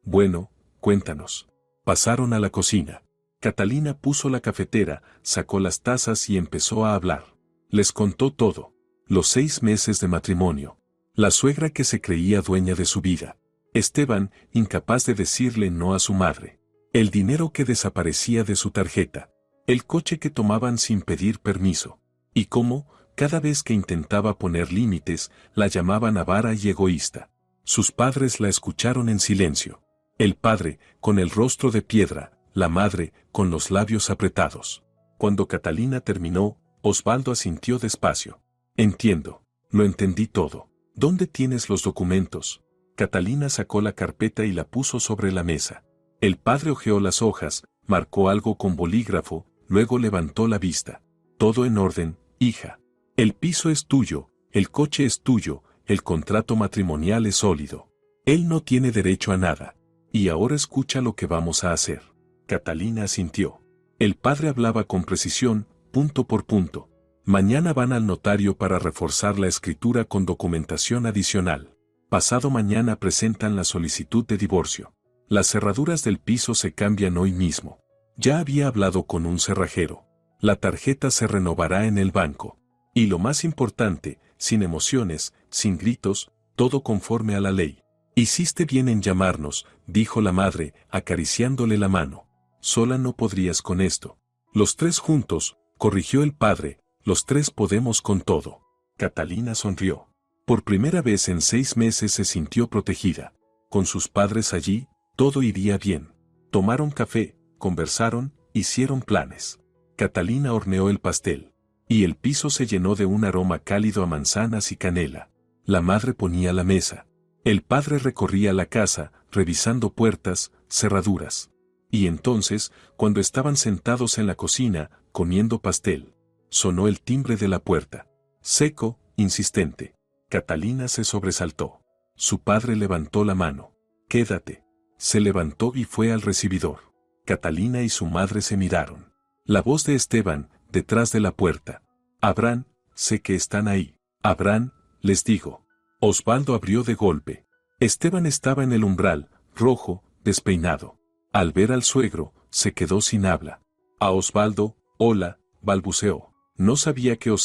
Bueno, cuéntanos. Pasaron a la cocina. Catalina puso la cafetera, sacó las tazas y empezó a hablar. Les contó todo. Los 6 meses de matrimonio. La suegra que se creía dueña de su vida. Esteban, incapaz de decirle no a su madre. El dinero que desaparecía de su tarjeta. El coche que tomaban sin pedir permiso. Y cómo, cada vez que intentaba poner límites, la llamaban avara y egoísta. Sus padres la escucharon en silencio. El padre, con el rostro de piedra, la madre, con los labios apretados. Cuando Catalina terminó, Osvaldo asintió despacio. Entiendo. Lo entendí todo. ¿Dónde tienes los documentos? Catalina sacó la carpeta y la puso sobre la mesa. El padre hojeó las hojas, marcó algo con bolígrafo, luego levantó la vista. Todo en orden, hija. El piso es tuyo, el coche es tuyo, el contrato matrimonial es sólido. Él no tiene derecho a nada. Y ahora escucha lo que vamos a hacer. Catalina asintió. El padre hablaba con precisión, punto por punto. Mañana van al notario para reforzar la escritura con documentación adicional. Pasado mañana presentan la solicitud de divorcio. Las cerraduras del piso se cambian hoy mismo. Ya había hablado con un cerrajero. La tarjeta se renovará en el banco. Y lo más importante, sin emociones, sin gritos, todo conforme a la ley. Hiciste bien en llamarnos, dijo la madre, acariciándole la mano. sola no podrías con esto. Los tres juntos, corrigió el padre, los tres podemos con todo. Catalina sonrió. Por primera vez en 6 meses se sintió protegida. Con sus padres allí, todo iría bien. Tomaron café, conversaron, hicieron planes. Catalina horneó el pastel. Y el piso se llenó de un aroma cálido a manzanas y canela. La madre ponía la mesa. El padre recorría la casa, revisando puertas, cerraduras. Y entonces, cuando estaban sentados en la cocina, comiendo pastel, sonó el timbre de la puerta. Seco, insistente. Catalina se sobresaltó. Su padre levantó la mano. Quédate. Se levantó y fue al recibidor. Catalina y su madre se miraron. La voz de Esteban, detrás de la puerta. Abraham, sé que están ahí. Abraham, les digo. Osvaldo abrió de golpe. Esteban estaba en el umbral, rojo, despeinado. Al ver al suegro, se quedó sin habla. A Osvaldo, hola, balbuceó. No sabía que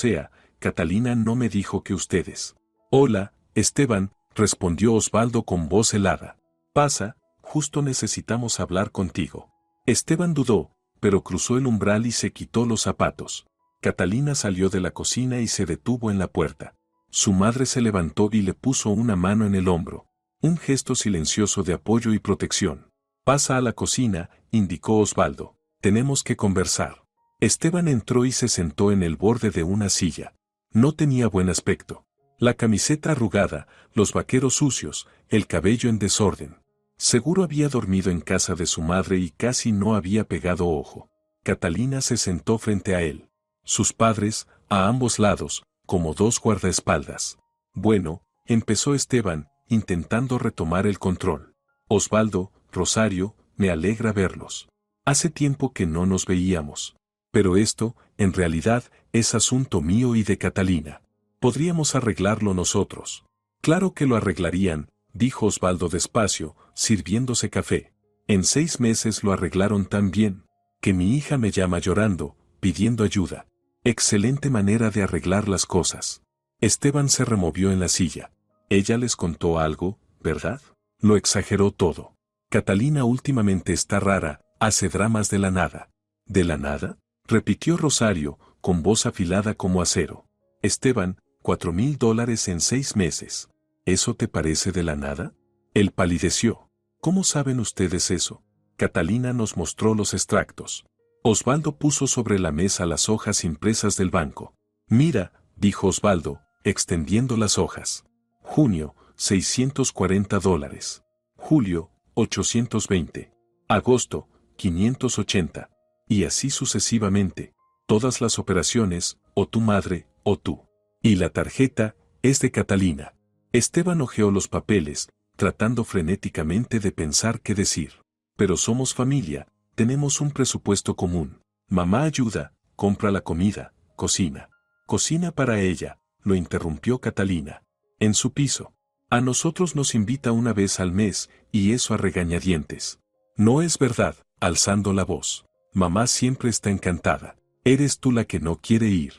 Catalina no me dijo que ustedes. Hola, Esteban, respondió Osvaldo con voz helada. Pasa, justo necesitamos hablar contigo. Esteban dudó, pero cruzó el umbral y se quitó los zapatos. Catalina salió de la cocina y se detuvo en la puerta. Su madre se levantó y le puso una mano en el hombro. Un gesto silencioso de apoyo y protección. Pasa a la cocina, indicó Osvaldo. Tenemos que conversar. Esteban entró y se sentó en el borde de una silla. No tenía buen aspecto. La camiseta arrugada, los vaqueros sucios, el cabello en desorden. Seguro había dormido en casa de su madre y casi no había pegado ojo. Catalina se sentó frente a él. Sus padres, a ambos lados, como dos guardaespaldas. Bueno, empezó Esteban, intentando retomar el control. Osvaldo, Rosario, me alegra verlos. Hace tiempo que no nos veíamos. Pero esto, en realidad, es asunto mío y de Catalina. Podríamos arreglarlo nosotros. Claro que lo arreglarían, dijo Osvaldo despacio, sirviéndose café. En 6 meses lo arreglaron tan bien, que mi hija me llama llorando, pidiendo ayuda. Excelente manera de arreglar las cosas. Esteban se removió en la silla. Ella les contó algo, ¿verdad? Lo exageró todo. Catalina últimamente está rara, hace dramas de la nada. ¿De la nada? Repitió Rosario, con voz afilada como acero. Esteban, $4,000 en 6 meses. ¿Eso te parece de la nada? Él palideció. ¿Cómo saben ustedes eso? Catalina nos mostró los extractos. Osvaldo puso sobre la mesa las hojas impresas del banco. Mira, dijo Osvaldo, extendiendo las hojas. Junio, $640. Julio, 820. Agosto, 580. Y así sucesivamente. Todas las operaciones, o tu madre, o tú. Y la tarjeta, es de Catalina. Esteban hojeó los papeles, tratando frenéticamente de pensar qué decir. Pero somos familia, tenemos un presupuesto común. Mamá ayuda, compra la comida, cocina. Cocina para ella, lo interrumpió Catalina. En su piso. A nosotros nos invita una vez al mes, y eso a regañadientes. No es verdad, alzando la voz. Mamá siempre está encantada. Eres tú la que no quiere ir.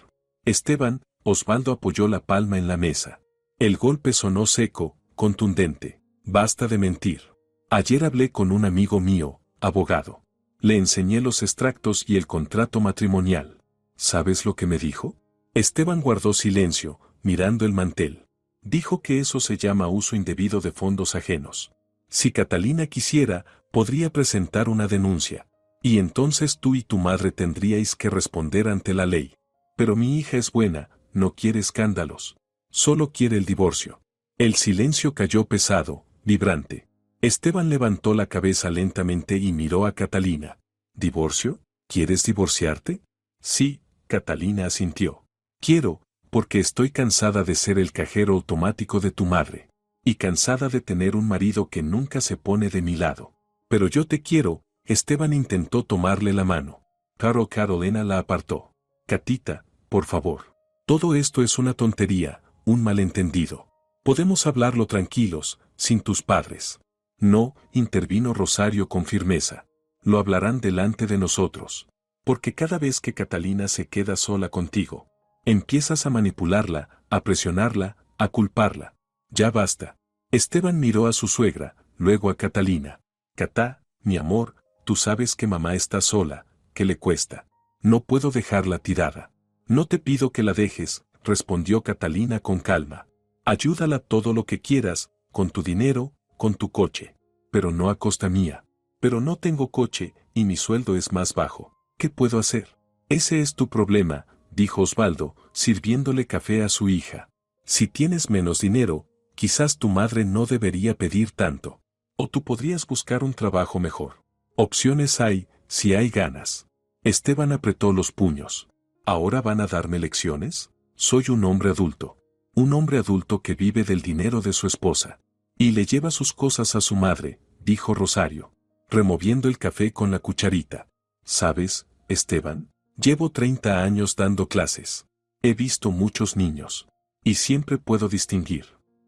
Esteban, Osvaldo apoyó la palma en la mesa. El golpe sonó seco, contundente. Basta de mentir. Ayer hablé con un amigo mío, abogado. Le enseñé los extractos y el contrato matrimonial. ¿Sabes lo que me dijo? Esteban guardó silencio, mirando el mantel. Dijo que eso se llama uso indebido de fondos ajenos. Si Catalina quisiera, podría presentar una denuncia. Y entonces tú y tu madre tendríais que responder ante la ley. Pero mi hija es buena, no quiere escándalos. Solo quiere el divorcio. El silencio cayó pesado, vibrante. Esteban levantó la cabeza lentamente y miró a Catalina. ¿Divorcio? ¿Quieres divorciarte? Sí, Catalina asintió. Quiero, porque estoy cansada de ser el cajero automático de tu madre. Y cansada de tener un marido que nunca se pone de mi lado. Pero yo te quiero. Esteban intentó tomarle la mano. Pero Carolina la apartó. Catita, por favor. Todo esto es una tontería, un malentendido. Podemos hablarlo tranquilos, sin tus padres. No, intervino Rosario con firmeza. Lo hablarán delante de nosotros. Porque cada vez que Catalina se queda sola contigo, empiezas a manipularla, a presionarla, a culparla. Ya basta. Esteban miró a su suegra, luego a Catalina. Catá, mi amor, Tú sabes que mamá está sola, que le cuesta. No puedo dejarla tirada. No te pido que la dejes, respondió Catalina con calma. Ayúdala todo lo que quieras, con tu dinero, con tu coche. Pero no a costa mía. Pero no tengo coche, y mi sueldo es más bajo. ¿Qué puedo hacer? Ese es tu problema, dijo Osvaldo, sirviéndole café a su hija. Si tienes menos dinero, quizás tu madre no debería pedir tanto. O tú podrías buscar un trabajo mejor. Opciones hay, si hay ganas. Esteban apretó los puños. ¿Ahora van a darme lecciones? Soy un hombre adulto. Un hombre adulto que vive del dinero de su esposa. Y le lleva sus cosas a su madre, dijo Rosario, removiendo el café con la cucharita. ¿Sabes, Esteban? Llevo 30 años dando clases. He visto muchos niños. Y siempre puedo distinguir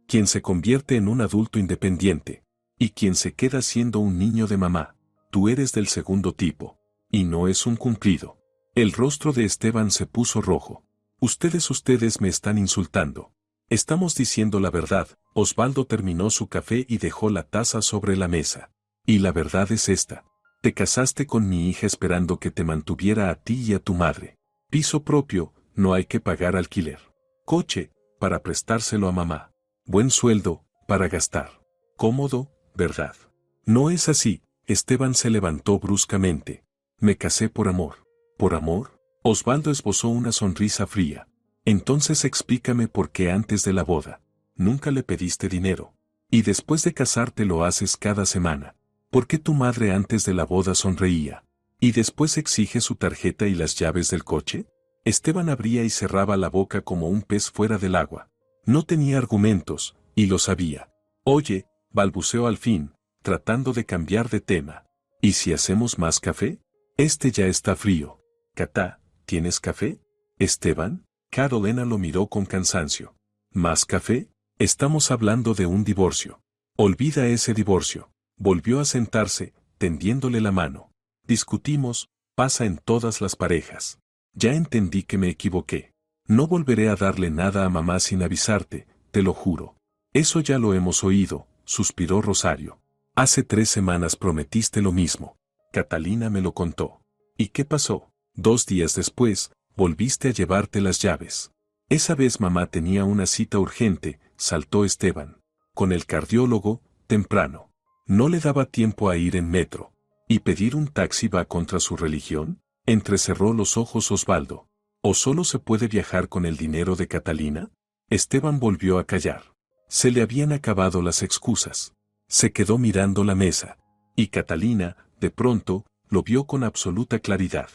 quien se convierte en un adulto independiente y quien se queda siendo un niño de mamá. Tú eres del segundo tipo. Y no es un cumplido. El rostro de Esteban se puso rojo. Ustedes me están insultando. Estamos diciendo la verdad. Osvaldo terminó su café y dejó la taza sobre la mesa. Y la verdad es esta. Te casaste con mi hija esperando que te mantuviera a ti y a tu madre. Piso propio, no hay que pagar alquiler. Coche, para prestárselo a mamá. Buen sueldo, para gastar. Cómodo, ¿verdad? No es así. Esteban se levantó bruscamente. Me casé por amor. ¿Por amor? Osvaldo esbozó una sonrisa fría. Entonces explícame por qué antes de la boda nunca le pediste dinero. Y después de casarte lo haces cada semana. ¿Por qué tu madre antes de la boda sonreía? ¿Y después exige su tarjeta y las llaves del coche? Esteban abría y cerraba la boca como un pez fuera del agua. No tenía argumentos, y lo sabía. Oye, balbuceó al fin, tratando de cambiar de tema. ¿Y si hacemos más café? Este ya está frío. Catá, ¿tienes café? Esteban, Carolina lo miró con cansancio. ¿Más café? Estamos hablando de un divorcio. Olvida ese divorcio. Volvió a sentarse, tendiéndole la mano. Discutimos, pasa en todas las parejas. Ya entendí que me equivoqué. No volveré a darle nada a mamá sin avisarte, te lo juro. Eso ya lo hemos oído, suspiró Rosario. Hace 3 semanas prometiste lo mismo. Catalina me lo contó. ¿Y qué pasó? 2 días después, volviste a llevarte las llaves. Esa vez mamá tenía una cita urgente, saltó Esteban. Con el cardiólogo, temprano. No le daba tiempo a ir en metro. ¿Y pedir un taxi va contra su religión? Entrecerró los ojos Osvaldo. ¿O solo se puede viajar con el dinero de Catalina? Esteban volvió a callar. Se le habían acabado las excusas. Se quedó mirando la mesa. Y Catalina, de pronto, lo vio con absoluta claridad.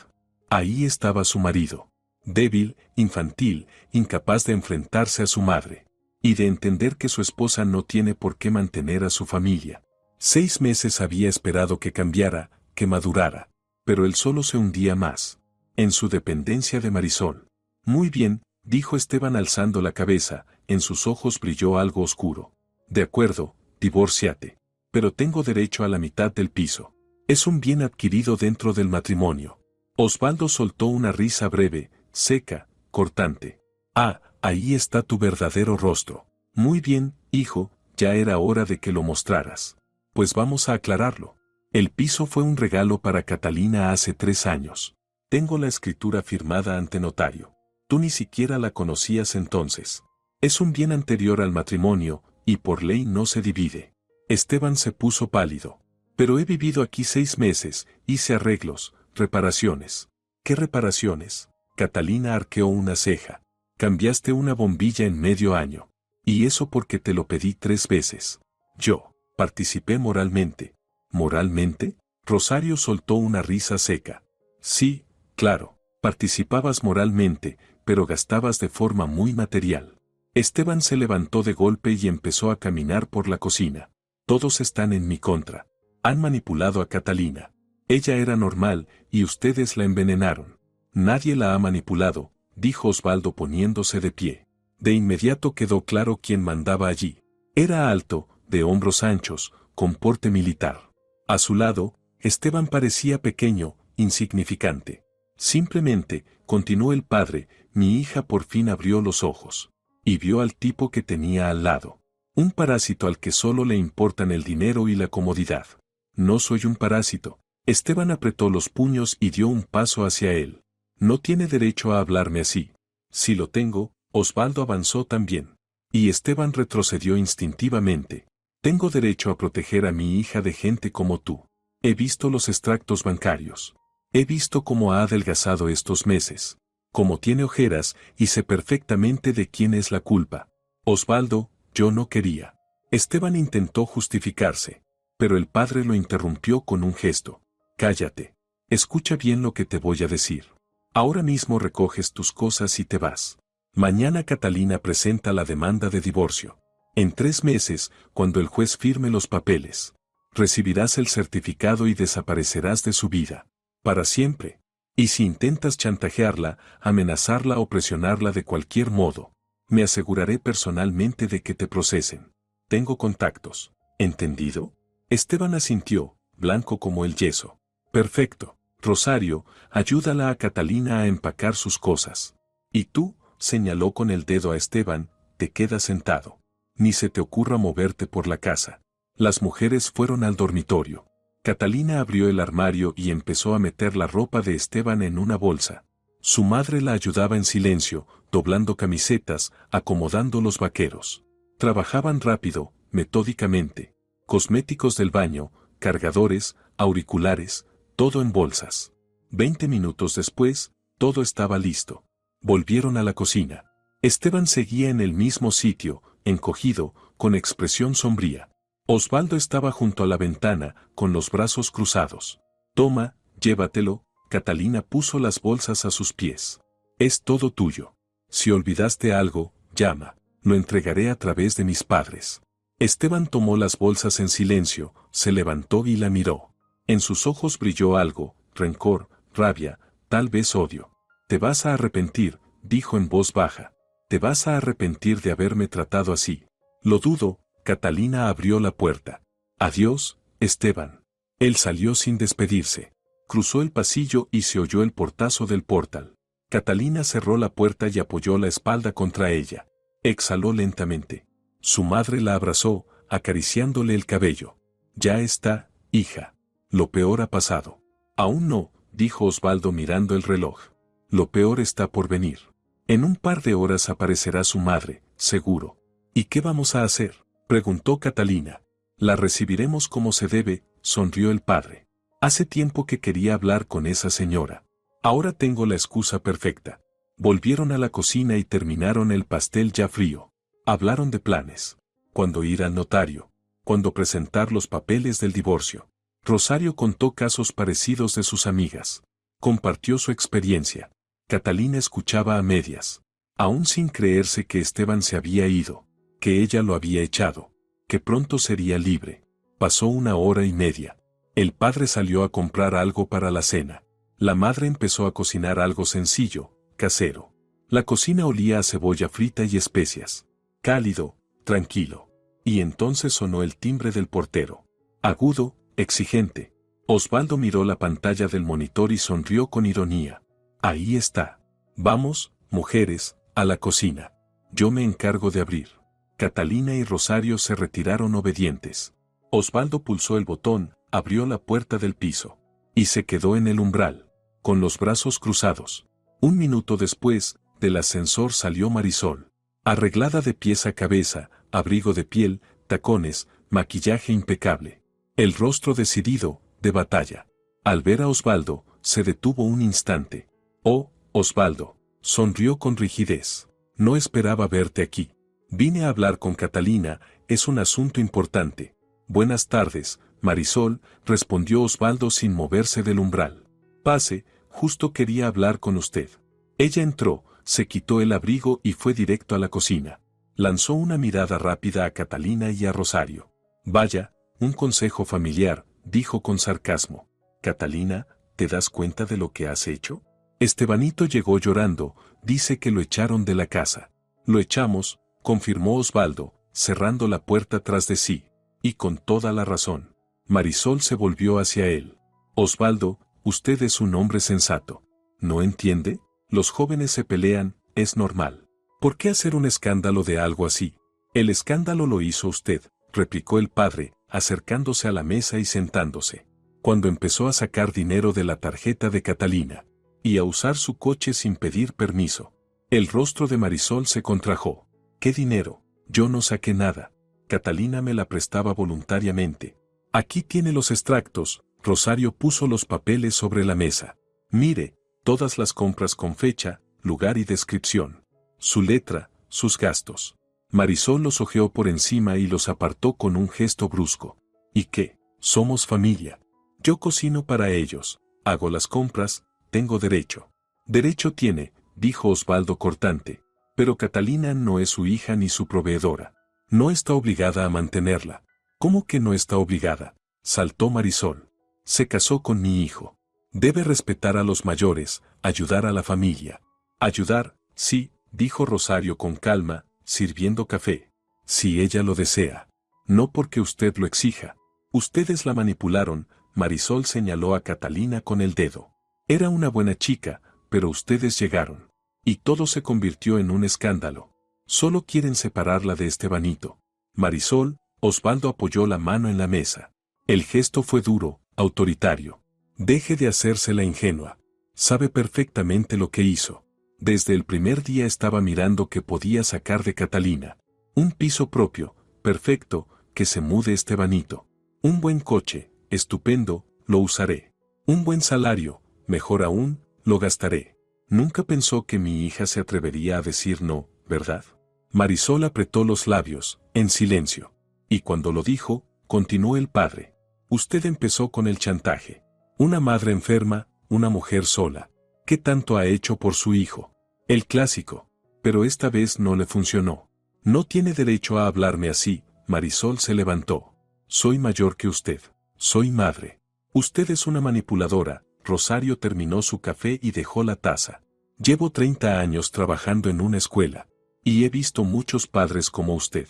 Ahí estaba su marido. Débil, infantil, incapaz de enfrentarse a su madre. Y de entender que su esposa no tiene por qué mantener a su familia. 6 meses había esperado que cambiara, que madurara. Pero él solo se hundía más. En su dependencia de Marisol. Muy bien, dijo Esteban alzando la cabeza, en sus ojos brilló algo oscuro. De acuerdo, divórciate. Pero tengo derecho a la mitad del piso. Es un bien adquirido dentro del matrimonio. Osvaldo soltó una risa breve, seca, cortante. Ah, ahí está tu verdadero rostro. Muy bien, hijo, ya era hora de que lo mostraras. Pues vamos a aclararlo. El piso fue un regalo para Catalina hace 3 años. Tengo la escritura firmada ante notario. Tú ni siquiera la conocías entonces. Es un bien anterior al matrimonio, y por ley no se divide. Esteban se puso pálido. Pero he vivido aquí 6 meses, hice arreglos, reparaciones. ¿Qué reparaciones? Catalina arqueó una ceja. Cambiaste una bombilla en medio año. Y eso porque te lo pedí 3 veces. Yo participé moralmente. ¿Moralmente? Rosario soltó una risa seca. Sí, claro, participabas moralmente, pero gastabas de forma muy material. Esteban se levantó de golpe y empezó a caminar por la cocina. Todos están en mi contra. Han manipulado a Catalina. Ella era normal, y ustedes la envenenaron. Nadie la ha manipulado, dijo Osvaldo poniéndose de pie. De inmediato quedó claro quién mandaba allí. Era alto, de hombros anchos, con porte militar. A su lado, Esteban parecía pequeño, insignificante. Simplemente, continuó el padre, mi hija por fin abrió los ojos. Y vio al tipo que tenía al lado. Un parásito al que solo le importan el dinero y la comodidad. No soy un parásito. Esteban apretó los puños y dio un paso hacia él. No tiene derecho a hablarme así. Si lo tengo, Osvaldo avanzó también. Y Esteban retrocedió instintivamente. Tengo derecho a proteger a mi hija de gente como tú. He visto los extractos bancarios. He visto cómo ha adelgazado estos meses. Cómo tiene ojeras y sé perfectamente de quién es la culpa. Osvaldo, yo no quería. Esteban intentó justificarse, pero el padre lo interrumpió con un gesto. Cállate. Escucha bien lo que te voy a decir. Ahora mismo recoges tus cosas y te vas. Mañana Catalina presenta la demanda de divorcio. En 3 meses, cuando el juez firme los papeles, recibirás el certificado y desaparecerás de su vida. Para siempre. Y si intentas chantajearla, amenazarla o presionarla de cualquier modo, me aseguraré personalmente de que te procesen. Tengo contactos. ¿Entendido? Esteban asintió, blanco como el yeso. Perfecto. Rosario, ayúdala a Catalina a empacar sus cosas. Y tú, señaló con el dedo a Esteban, te quedas sentado. Ni se te ocurra moverte por la casa. Las mujeres fueron al dormitorio. Catalina abrió el armario y empezó a meter la ropa de Esteban en una bolsa. Su madre la ayudaba en silencio, doblando camisetas, acomodando los vaqueros. Trabajaban rápido, metódicamente. Cosméticos del baño, cargadores, auriculares, todo en bolsas. 20 minutos después, todo estaba listo. Volvieron a la cocina. Esteban seguía en el mismo sitio, encogido, con expresión sombría. Osvaldo estaba junto a la ventana, con los brazos cruzados. Toma, llévatelo. Catalina puso las bolsas a sus pies. Es todo tuyo. Si olvidaste algo, llama. Lo entregaré a través de mis padres. Esteban tomó las bolsas en silencio, se levantó y la miró. En sus ojos brilló algo, rencor, rabia, tal vez odio. Te vas a arrepentir, dijo en voz baja. Te vas a arrepentir de haberme tratado así. Lo dudo. Catalina abrió la puerta. Adiós, Esteban. Él salió sin despedirse. Cruzó el pasillo y se oyó el portazo del portal. Catalina cerró la puerta y apoyó la espalda contra ella. Exhaló lentamente. Su madre la abrazó, acariciándole el cabello. Ya está, hija. Lo peor ha pasado. Aún no, dijo Osvaldo mirando el reloj. Lo peor está por venir. En un par de horas aparecerá su madre, seguro. ¿Y qué vamos a hacer?, preguntó Catalina. La recibiremos como se debe, sonrió el padre. Hace tiempo que quería hablar con esa señora. Ahora tengo la excusa perfecta. Volvieron a la cocina y terminaron el pastel ya frío. Hablaron de planes. Cuándo ir al notario. Cuándo presentar los papeles del divorcio. Rosario contó casos parecidos de sus amigas. Compartió su experiencia. Catalina escuchaba a medias. Aún sin creerse que Esteban se había ido. Que ella lo había echado. Que pronto sería libre. Pasó 1 hora y media. El padre salió a comprar algo para la cena. La madre empezó a cocinar algo sencillo, casero. La cocina olía a cebolla frita y especias. Cálido, tranquilo. Y entonces sonó el timbre del portero. Agudo, exigente. Osvaldo miró la pantalla del monitor y sonrió con ironía. Ahí está. Vamos, mujeres, a la cocina. Yo me encargo de abrir. Catalina y Rosario se retiraron obedientes. Osvaldo pulsó el botón, abrió la puerta del piso. Y se quedó en el umbral, con los brazos cruzados. 1 minuto después, del ascensor salió Marisol. Arreglada de pies a cabeza, abrigo de piel, tacones, maquillaje impecable. El rostro decidido, de batalla. Al ver a Osvaldo, se detuvo un instante. Oh, Osvaldo, sonrió con rigidez. No esperaba verte aquí. Vine a hablar con Catalina, es un asunto importante. Buenas tardes, Marisol, respondió Osvaldo sin moverse del umbral. Pase, justo quería hablar con usted. Ella entró, se quitó el abrigo y fue directo a la cocina. Lanzó una mirada rápida a Catalina y a Rosario. Vaya, un consejo familiar, dijo con sarcasmo. Catalina, ¿te das cuenta de lo que has hecho? Estebanito llegó llorando, dice que lo echaron de la casa. Lo echamos, confirmó Osvaldo, cerrando la puerta tras de sí. Y con toda la razón. Marisol se volvió hacia él. Osvaldo, usted es un hombre sensato. ¿No entiende? Los jóvenes se pelean, es normal. ¿Por qué hacer un escándalo de algo así? El escándalo lo hizo usted, replicó el padre, acercándose a la mesa y sentándose. cuando empezó a sacar dinero de la tarjeta de Catalina y a usar su coche sin pedir permiso. El rostro de Marisol se contrajo. ¿Qué dinero? Yo no saqué nada. Catalina me la prestaba voluntariamente. Aquí tiene los extractos. Rosario puso los papeles sobre la mesa. Mire, todas las compras con fecha, lugar y descripción. Su letra, sus gastos. Marisol los hojeó por encima y los apartó con un gesto brusco. ¿Y qué? Somos familia. Yo cocino para ellos, hago las compras, tengo derecho. Derecho tiene, dijo Osvaldo cortante. Pero Catalina no es su hija ni su proveedora. No está obligada a mantenerla. ¿Cómo que no está obligada? Saltó Marisol. Se casó con mi hijo. Debe respetar a los mayores, ayudar a la familia. Ayudar, sí, dijo Rosario con calma, sirviendo café. Si ella lo desea. No porque usted lo exija. Ustedes la manipularon, Marisol señaló a Catalina con el dedo. Era una buena chica, pero ustedes llegaron. Y todo se convirtió en un escándalo. Solo quieren separarla de Estebanito. Marisol, Osvaldo apoyó la mano en la mesa. El gesto fue duro, autoritario. Deje de hacerse la ingenua. Sabe perfectamente lo que hizo. Desde el primer día estaba mirando que podía sacar de Catalina. Un piso propio, perfecto, que se mude Estebanito. Un buen coche, estupendo, lo usaré. Un buen salario, mejor aún, lo gastaré. Nunca pensó que mi hija se atrevería a decir no, ¿verdad? Marisol apretó los labios, en silencio. Y cuando lo dijo, continuó el padre. Usted empezó con el chantaje. Una madre enferma, una mujer sola. ¿Qué tanto ha hecho por su hijo? El clásico. Pero esta vez no le funcionó. No tiene derecho a hablarme así. Marisol se levantó. Soy mayor que usted. Soy madre. Usted es una manipuladora. Rosario terminó su café y dejó la taza. Llevo 30 años trabajando en una escuela. Y he visto muchos padres como usted.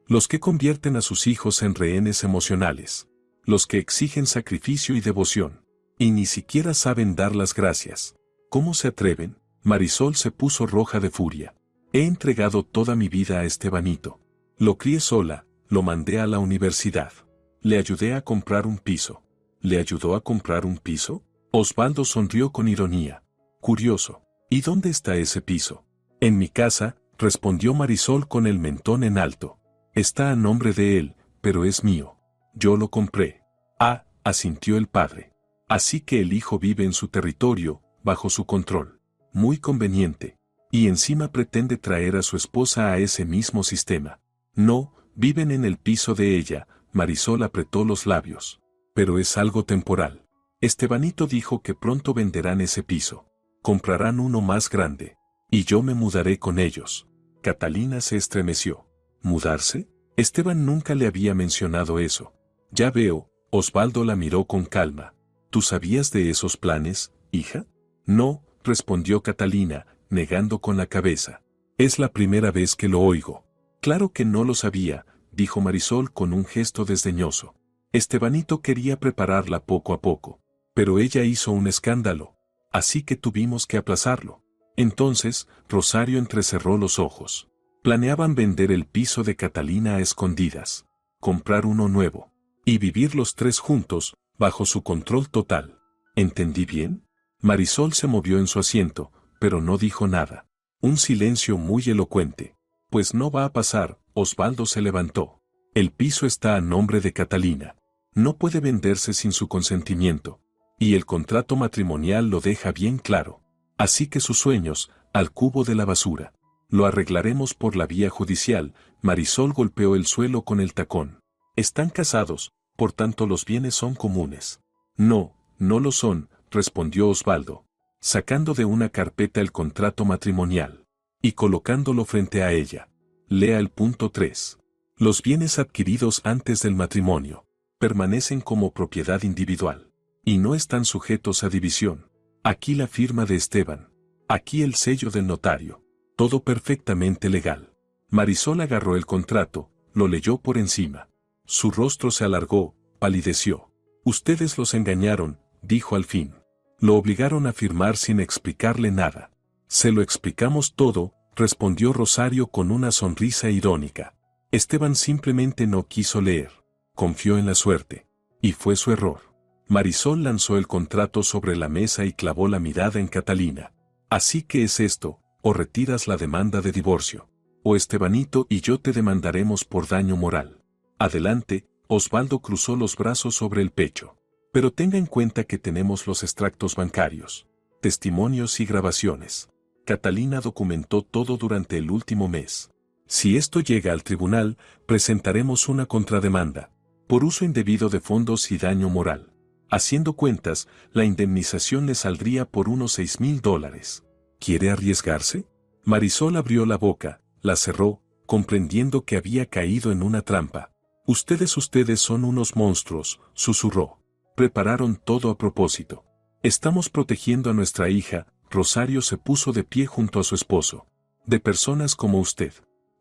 Los que convierten a sus hijos en rehenes emocionales. Los que exigen sacrificio y devoción. Y ni siquiera saben dar las gracias. ¿Cómo se atreven? Marisol se puso roja de furia. He entregado toda mi vida a Estebanito. Lo crié sola, lo mandé a la universidad. Le ayudé a comprar un piso. ¿Le ayudó a comprar un piso? Osvaldo sonrió con ironía. Curioso. ¿Y dónde está ese piso? En mi casa, respondió Marisol con el mentón en alto. Está a nombre de él, pero es mío. Yo lo compré. Ah, asintió el padre. Así que el hijo vive en su territorio, bajo su control. Muy conveniente. Y encima pretende traer a su esposa a ese mismo sistema. No, viven en el piso de ella. Marisol apretó los labios. Pero es algo temporal. Estebanito dijo que pronto venderán ese piso. Comprarán uno más grande. Y yo me mudaré con ellos. Catalina se estremeció. ¿Mudarse? Esteban nunca le había mencionado eso. Ya veo, Osvaldo la miró con calma. ¿Tú sabías de esos planes, hija? No, respondió Catalina, negando con la cabeza. Es la primera vez que lo oigo. Claro que no lo sabía, dijo Marisol con un gesto desdeñoso. Estebanito quería prepararla poco a poco. Pero ella hizo un escándalo. Así que tuvimos que aplazarlo. Entonces, Rosario entrecerró los ojos. Planeaban vender el piso de Catalina a escondidas. Comprar uno nuevo. Y vivir los tres juntos, bajo su control total. ¿Entendí bien? Marisol se movió en su asiento, pero no dijo nada. Un silencio muy elocuente. Pues no va a pasar, Osvaldo se levantó. El piso está a nombre de Catalina. No puede venderse sin su consentimiento. Y el contrato matrimonial lo deja bien claro. Así que sus sueños, al cubo de la basura. Lo arreglaremos por la vía judicial. Marisol golpeó el suelo con el tacón. Están casados, por tanto los bienes son comunes. No, no lo son, respondió Osvaldo, sacando de una carpeta el contrato matrimonial. Y colocándolo frente a ella. Lea el punto 3. Los bienes adquiridos antes del matrimonio permanecen como propiedad individual. Y no están sujetos a división. Aquí la firma de Esteban. Aquí el sello del notario. Todo perfectamente legal. Marisol agarró el contrato, lo leyó por encima. Su rostro se alargó, palideció. Ustedes los engañaron, dijo al fin. Lo obligaron a firmar sin explicarle nada. Se lo explicamos todo, respondió Rosario con una sonrisa irónica. Esteban simplemente no quiso leer. Confió en la suerte. Y fue su error. Marisol lanzó el contrato sobre la mesa y clavó la mirada en Catalina. Así que es esto, o retiras la demanda de divorcio, o Estebanito y yo te demandaremos por daño moral. Adelante, Osvaldo cruzó los brazos sobre el pecho. Pero tenga en cuenta que tenemos los extractos bancarios, testimonios y grabaciones. Catalina documentó todo durante el último mes. Si esto llega al tribunal, presentaremos una contrademanda, por uso indebido de fondos y daño moral. Haciendo cuentas, la indemnización le saldría por unos $6,000. ¿Quiere arriesgarse? Marisol abrió la boca, la cerró, comprendiendo que había caído en una trampa. Ustedes son unos monstruos, susurró. Prepararon todo a propósito. Estamos protegiendo a nuestra hija. Rosario se puso de pie junto a su esposo. De personas como usted,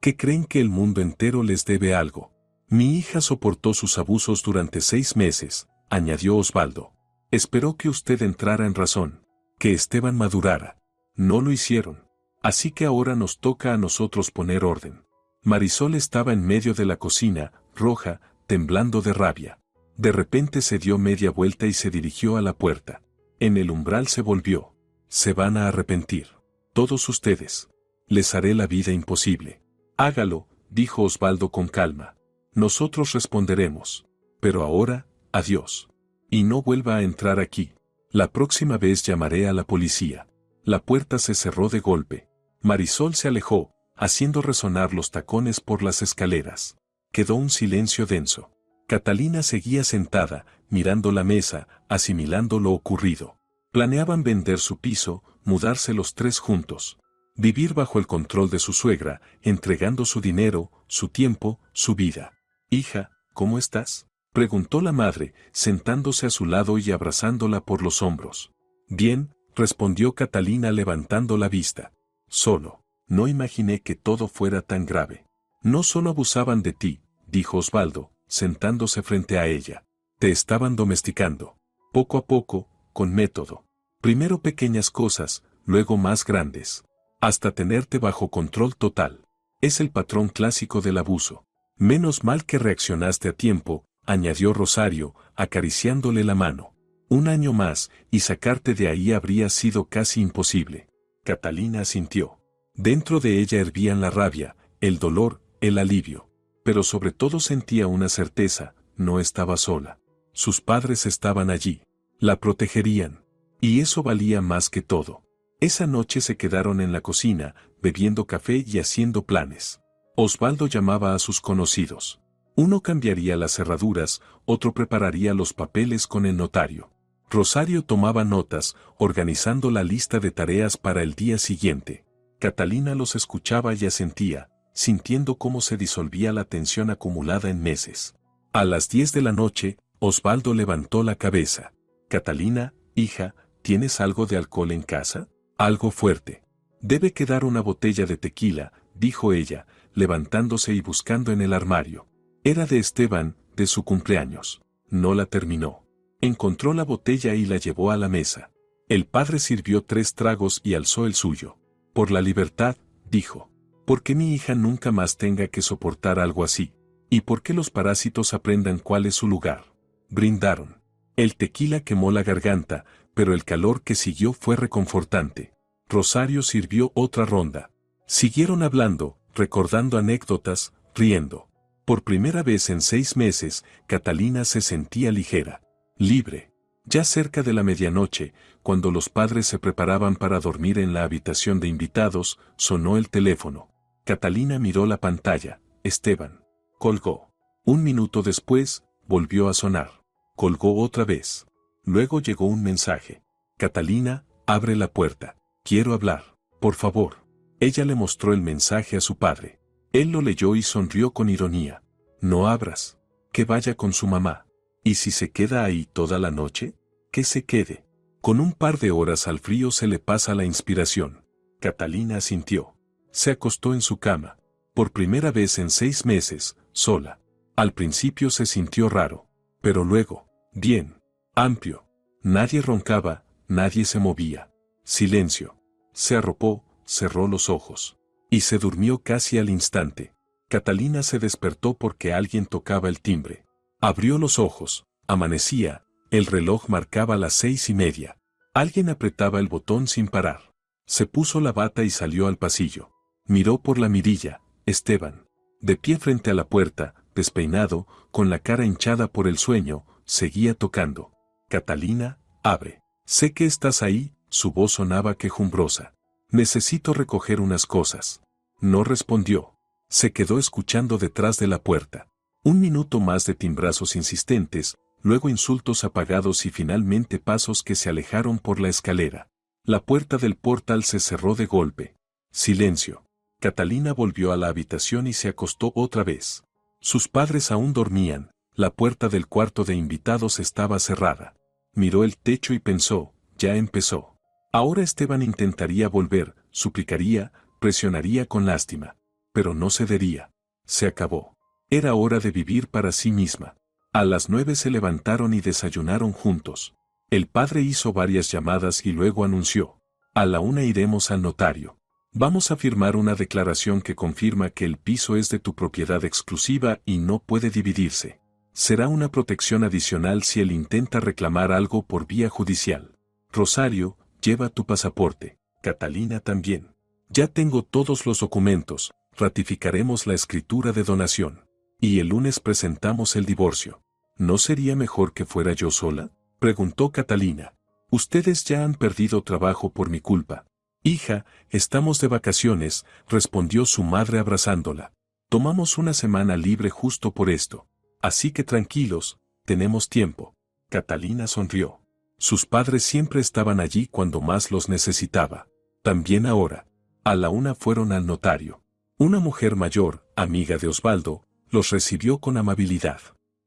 que creen que el mundo entero les debe algo. Mi hija soportó sus abusos durante 6 meses, añadió Osvaldo. Esperó que usted entrara en razón, que Esteban madurara. No lo hicieron. Así que ahora nos toca a nosotros poner orden. Marisol estaba en medio de la cocina, roja, temblando de rabia. De repente se dio media vuelta y se dirigió a la puerta. En el umbral se volvió. Se van a arrepentir. Todos ustedes. Les haré la vida imposible. Hágalo, dijo Osvaldo con calma. Nosotros responderemos. Pero ahora, adiós. Y no vuelva a entrar aquí. La próxima vez llamaré a la policía. La puerta se cerró de golpe. Marisol se alejó, haciendo resonar los tacones por las escaleras. Quedó un silencio denso. Catalina seguía sentada, mirando la mesa, asimilando lo ocurrido. Planeaban vender su piso, mudarse los 3 juntos. Vivir bajo el control de su suegra, entregando su dinero, su tiempo, su vida. Hija, ¿cómo estás?, preguntó la madre, sentándose a su lado y abrazándola por los hombros. Bien, respondió Catalina levantando la vista. Solo, no imaginé que todo fuera tan grave. No solo abusaban de ti, dijo Osvaldo, sentándose frente a ella. Te estaban domesticando. Poco a poco, con método. Primero pequeñas cosas, luego más grandes. Hasta tenerte bajo control total. Es el patrón clásico del abuso. Menos mal que reaccionaste a tiempo, añadió Rosario, acariciándole la mano. 1 año más, y sacarte de ahí habría sido casi imposible. Catalina asintió. Dentro de ella hervían la rabia, el dolor, el alivio. Pero sobre todo sentía una certeza, no estaba sola. Sus padres estaban allí. La protegerían. Y eso valía más que todo. Esa noche se quedaron en la cocina, bebiendo café y haciendo planes. Osvaldo llamaba a sus conocidos. Uno cambiaría las cerraduras, otro prepararía los papeles con el notario. Rosario tomaba notas, organizando la lista de tareas para el día siguiente. Catalina los escuchaba y asentía, sintiendo cómo se disolvía la tensión acumulada en meses. A las 10 de la noche, Osvaldo levantó la cabeza. Catalina, hija, ¿tienes algo de alcohol en casa? Algo fuerte. Debe quedar una botella de tequila, dijo ella, levantándose y buscando en el armario. Era de Esteban, de su cumpleaños. No la terminó. Encontró la botella y la llevó a la mesa. El padre sirvió 3 tragos y alzó el suyo. Por la libertad, dijo. Porque mi hija nunca más tenga que soportar algo así. Y porque los parásitos aprendan cuál es su lugar. Brindaron. El tequila quemó la garganta, pero el calor que siguió fue reconfortante. Rosario sirvió otra ronda. Siguieron hablando, recordando anécdotas, riendo. Por primera vez en 6 meses, Catalina se sentía ligera, libre. Ya cerca de la medianoche, cuando los padres se preparaban para dormir en la habitación de invitados, sonó el teléfono. Catalina miró la pantalla. Esteban. Colgó. 1 minuto después, volvió a sonar. Colgó otra vez. Luego llegó un mensaje. Catalina, abre la puerta. Quiero hablar. Por favor. Ella le mostró el mensaje a su padre. Él lo leyó y sonrió con ironía. No abras. Que vaya con su mamá. ¿Y si se queda ahí toda la noche? Que se quede. Con un par de horas al frío se le pasa la inspiración. Catalina asintió. Se acostó en su cama. Por primera vez en 6 meses, sola. Al principio se sintió raro. Pero luego, bien. Amplio. Nadie roncaba, nadie se movía. Silencio. Se arropó, cerró los ojos. Y se durmió casi al instante. Catalina se despertó porque alguien tocaba el timbre. Abrió los ojos. Amanecía, El reloj marcaba las 6:30. Alguien apretaba el botón sin parar. Se puso la bata y salió al pasillo. Miró por la mirilla. Esteban, de pie frente a la puerta, despeinado, con la cara hinchada por el sueño, seguía tocando. Catalina, abre. Sé que estás ahí, su voz sonaba quejumbrosa. Necesito recoger unas cosas. No respondió. Se quedó escuchando detrás de la puerta. Un minuto más de timbrazos insistentes, luego insultos apagados y finalmente pasos que se alejaron por la escalera. La puerta del portal se cerró de golpe. Silencio. Catalina volvió a la habitación y se acostó otra vez. Sus padres aún dormían, la puerta del cuarto de invitados estaba cerrada. Miró el techo y pensó, ya empezó. Ahora Esteban intentaría volver, suplicaría, presionaría con lástima. Pero no cedería. Se acabó. Era hora de vivir para sí misma. A las 9 se levantaron y desayunaron juntos. El padre hizo varias llamadas y luego anunció. A la 1 iremos al notario. Vamos a firmar una declaración que confirma que el piso es de tu propiedad exclusiva y no puede dividirse. Será una protección adicional si él intenta reclamar algo por vía judicial. Rosario, lleva tu pasaporte. Catalina también. Ya tengo todos los documentos, ratificaremos la escritura de donación. Y el lunes presentamos el divorcio. ¿No sería mejor que fuera yo sola?, preguntó Catalina. Ustedes ya han perdido trabajo por mi culpa. Hija, estamos de vacaciones, respondió su madre abrazándola. Tomamos una semana libre justo por esto. Así que tranquilos, tenemos tiempo. Catalina sonrió. Sus padres siempre estaban allí cuando más los necesitaba. También ahora. A la 1 fueron al notario. Una mujer mayor, amiga de Osvaldo, los recibió con amabilidad.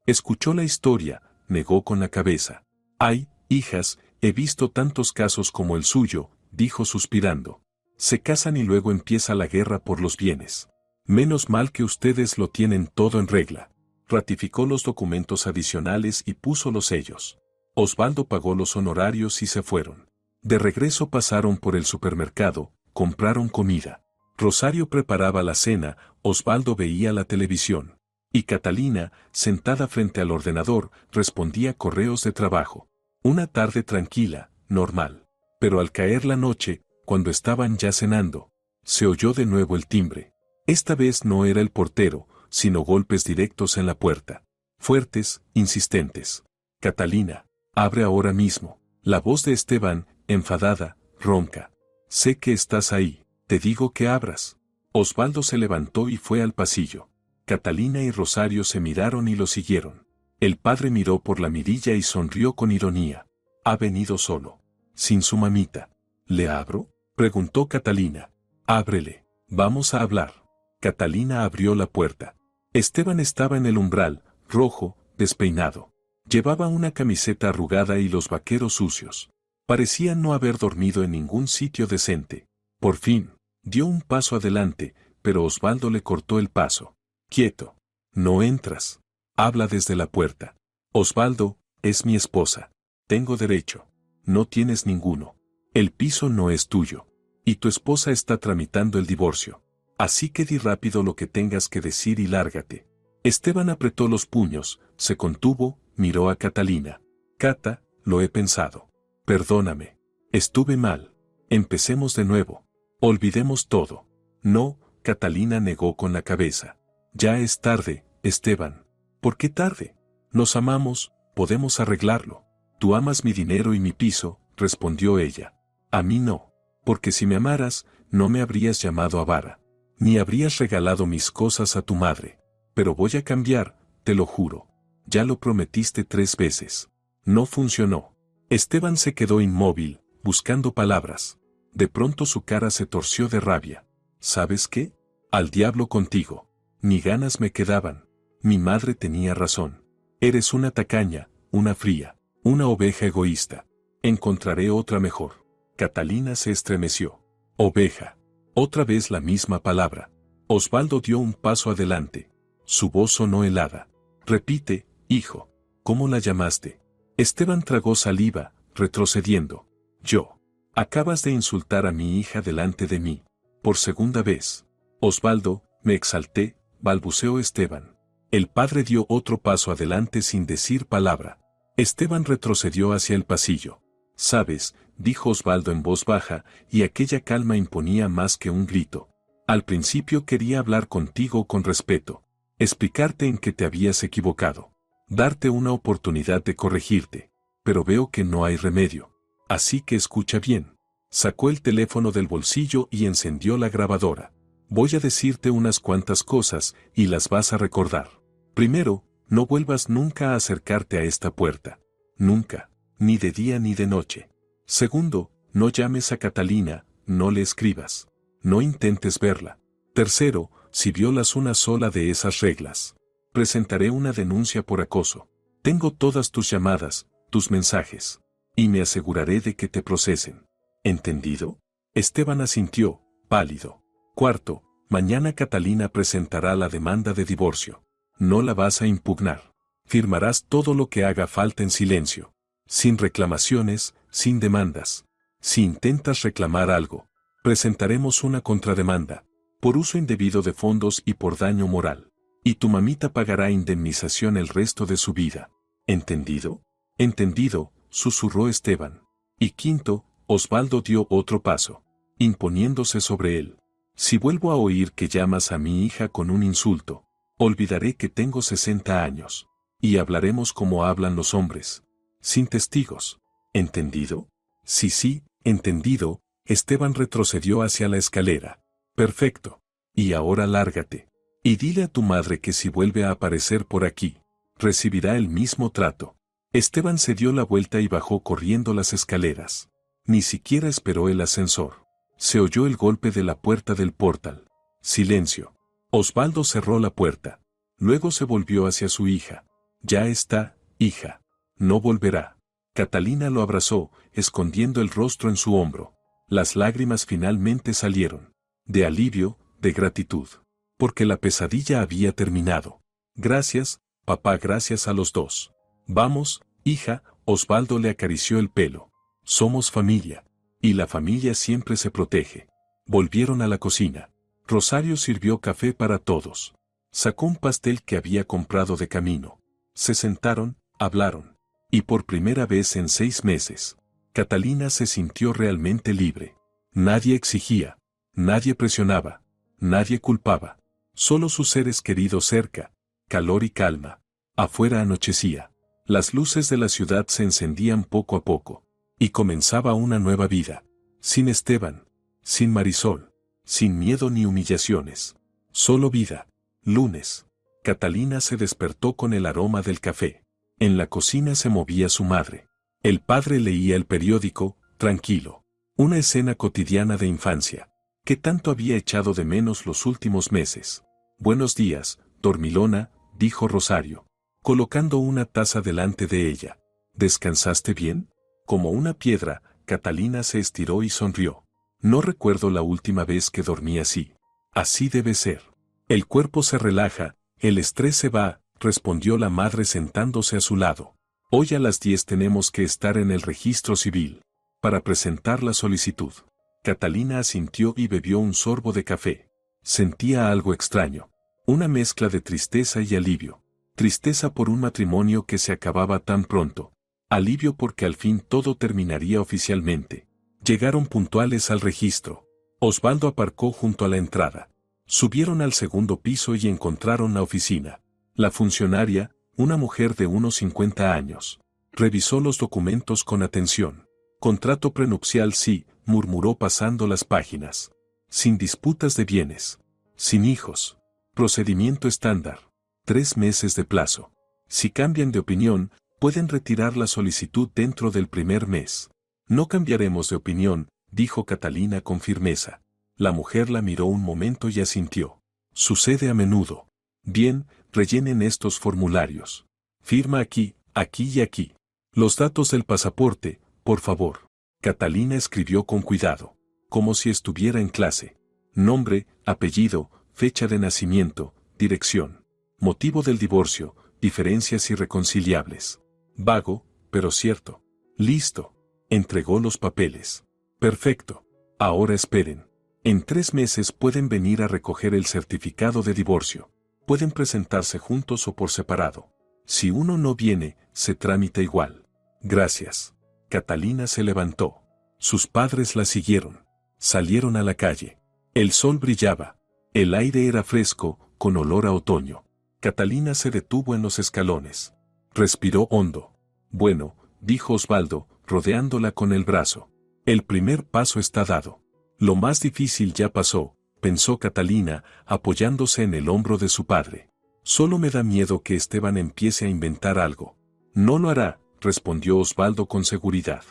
Escuchó la historia, negó con la cabeza. Ay, hijas, he visto tantos casos como el suyo, dijo suspirando. Se casan y luego empieza la guerra por los bienes. Menos mal que ustedes lo tienen todo en regla. Ratificó los documentos adicionales y puso los sellos. Osvaldo pagó los honorarios y se fueron. De regreso pasaron por el supermercado, compraron comida. Rosario preparaba la cena, Osvaldo veía la televisión. Y Catalina, sentada frente al ordenador, respondía correos de trabajo. Una tarde tranquila, normal. Pero al caer la noche, cuando estaban ya cenando, se oyó de nuevo el timbre. Esta vez no era el portero, sino golpes directos en la puerta. Fuertes, insistentes. Catalina, abre ahora mismo. La voz de Esteban, enfadada, ronca. Sé que estás ahí, te digo que abras. Osvaldo se levantó y fue al pasillo. Catalina y Rosario se miraron y lo siguieron. El padre miró por la mirilla y sonrió con ironía. Ha venido solo. Sin su mamita. ¿Le abro?, preguntó Catalina. Ábrele. Vamos a hablar. Catalina abrió la puerta. Esteban estaba en el umbral, rojo, despeinado. Llevaba una camiseta arrugada y los vaqueros sucios. Parecía no haber dormido en ningún sitio decente. Por fin, dio un paso adelante, pero Osvaldo le cortó el paso. Quieto. No entras. Habla desde la puerta. Osvaldo, es mi esposa. Tengo derecho. No tienes ninguno. El piso no es tuyo. Y tu esposa está tramitando el divorcio. Así que di rápido lo que tengas que decir y lárgate. Esteban apretó los puños, se contuvo, miró a Catalina. Cata, lo he pensado. Perdóname. Estuve mal. Empecemos de nuevo. Olvidemos todo. No, Catalina negó con la cabeza. Ya es tarde, Esteban. ¿Por qué tarde? Nos amamos, podemos arreglarlo. Tú amas mi dinero y mi piso, respondió ella. A mí no. Porque si me amaras, no me habrías llamado avara. Ni habrías regalado mis cosas a tu madre. Pero voy a cambiar, te lo juro. Ya lo prometiste 3 veces. No funcionó. Esteban se quedó inmóvil, buscando palabras. De pronto su cara se torció de rabia. ¿Sabes qué? Al diablo contigo. Ni ganas me quedaban. Mi madre tenía razón. Eres una tacaña, una fría, una oveja egoísta. Encontraré otra mejor. Catalina se estremeció. Oveja. Otra vez la misma palabra. Osvaldo dio un paso adelante. Su voz sonó helada. Repite, hijo. ¿Cómo la llamaste? Esteban tragó saliva, retrocediendo. Yo. Acabas de insultar a mi hija delante de mí. Por segunda vez. Osvaldo, me exalté, balbuceó Esteban. El padre dio otro paso adelante sin decir palabra. Esteban retrocedió hacia el pasillo. «Sabes», dijo Osvaldo en voz baja, y aquella calma imponía más que un grito. «Al principio quería hablar contigo con respeto, explicarte en que te habías equivocado, darte una oportunidad de corregirte, pero veo que no hay remedio. Así que escucha bien». Sacó el teléfono del bolsillo y encendió la grabadora. «Voy a decirte unas cuantas cosas y las vas a recordar. Primero, no vuelvas nunca a acercarte a esta puerta. Nunca, ni de día ni de noche. Segundo, no llames a Catalina, no le escribas. No intentes verla. Tercero, si violas una sola de esas reglas, presentaré una denuncia por acoso. Tengo todas tus llamadas, tus mensajes, y me aseguraré de que te procesen. ¿Entendido?». Esteban asintió, pálido. Cuarto, mañana Catalina presentará la demanda de divorcio. No la vas a impugnar. Firmarás todo lo que haga falta en silencio. Sin reclamaciones, sin demandas. Si intentas reclamar algo, presentaremos una contrademanda, por uso indebido de fondos y por daño moral. Y tu mamita pagará indemnización el resto de su vida. ¿Entendido? Entendido, susurró Esteban. Y quinto, Osvaldo dio otro paso, imponiéndose sobre él. Si vuelvo a oír que llamas a mi hija con un insulto, olvidaré que tengo 60 años. Y hablaremos como hablan los hombres. Sin testigos. ¿Entendido? Sí, entendido. Esteban retrocedió hacia la escalera. Perfecto. Y ahora lárgate. Y dile a tu madre que si vuelve a aparecer por aquí, recibirá el mismo trato. Esteban se dio la vuelta y bajó corriendo las escaleras. Ni siquiera esperó el ascensor. Se oyó el golpe de la puerta del portal. Silencio. Osvaldo cerró la puerta. Luego se volvió hacia su hija. «Ya está, hija. No volverá». Catalina lo abrazó, escondiendo el rostro en su hombro. Las lágrimas finalmente salieron. De alivio, de gratitud. Porque la pesadilla había terminado. «Gracias, papá, gracias a los dos. Vamos, hija», Osvaldo le acarició el pelo. «Somos familia. Y la familia siempre se protege». Volvieron a la cocina. Rosario sirvió café para todos. Sacó un pastel que había comprado de camino. Se sentaron, hablaron. Y por primera vez en 6 meses, Catalina se sintió realmente libre. Nadie exigía, nadie presionaba, nadie culpaba. Solo sus seres queridos cerca, calor y calma. Afuera anochecía. Las luces de la ciudad se encendían poco a poco. Y comenzaba una nueva vida. Sin Esteban, sin Marisol, sin miedo ni humillaciones. Solo vida. Lunes. Catalina se despertó con el aroma del café. En la cocina se movía su madre. El padre leía el periódico, tranquilo. Una escena cotidiana de infancia, que tanto había echado de menos los últimos meses. «Buenos días, dormilona», dijo Rosario, colocando una taza delante de ella. «¿Descansaste bien?». Como una piedra, Catalina se estiró y sonrió. «No recuerdo la última vez que dormí así. Así debe ser. El cuerpo se relaja, el estrés se va», respondió la madre sentándose a su lado. «Hoy a las 10 tenemos que estar en el registro civil, para presentar la solicitud». Catalina asintió y bebió un sorbo de café. Sentía algo extraño. Una mezcla de tristeza y alivio. Tristeza por un matrimonio que se acababa tan pronto. Alivio porque al fin todo terminaría oficialmente. Llegaron puntuales al registro. Osvaldo aparcó junto a la entrada. Subieron al segundo piso y encontraron la oficina. La funcionaria, una mujer de unos 50 años, revisó los documentos con atención. «Contrato prenupcial sí», murmuró pasando las páginas. «Sin disputas de bienes. Sin hijos. Procedimiento estándar. 3 meses de plazo. Si cambian de opinión, pueden retirar la solicitud dentro del primer mes». «No cambiaremos de opinión», dijo Catalina con firmeza. La mujer la miró un momento y asintió. «Sucede a menudo». «Bien, rellenen estos formularios. Firma aquí, aquí y aquí. Los datos del pasaporte, por favor». Catalina escribió con cuidado, como si estuviera en clase. Nombre, apellido, fecha de nacimiento, dirección. Motivo del divorcio, diferencias irreconciliables. Vago, pero cierto. Listo. Entregó los papeles. Perfecto. Ahora esperen. En 3 meses pueden venir a recoger el certificado de divorcio. Pueden presentarse juntos o por separado. Si uno no viene, se tramita igual. Gracias. Catalina se levantó. Sus padres la siguieron. Salieron a la calle. El sol brillaba. El aire era fresco, con olor a otoño. Catalina se detuvo en los escalones. Respiró hondo. Bueno, dijo Osvaldo, rodeándola con el brazo. El primer paso está dado. Lo más difícil ya pasó, pensó Catalina, apoyándose en el hombro de su padre. Solo me da miedo que Esteban empiece a inventar algo. No lo hará, respondió Osvaldo con seguridad.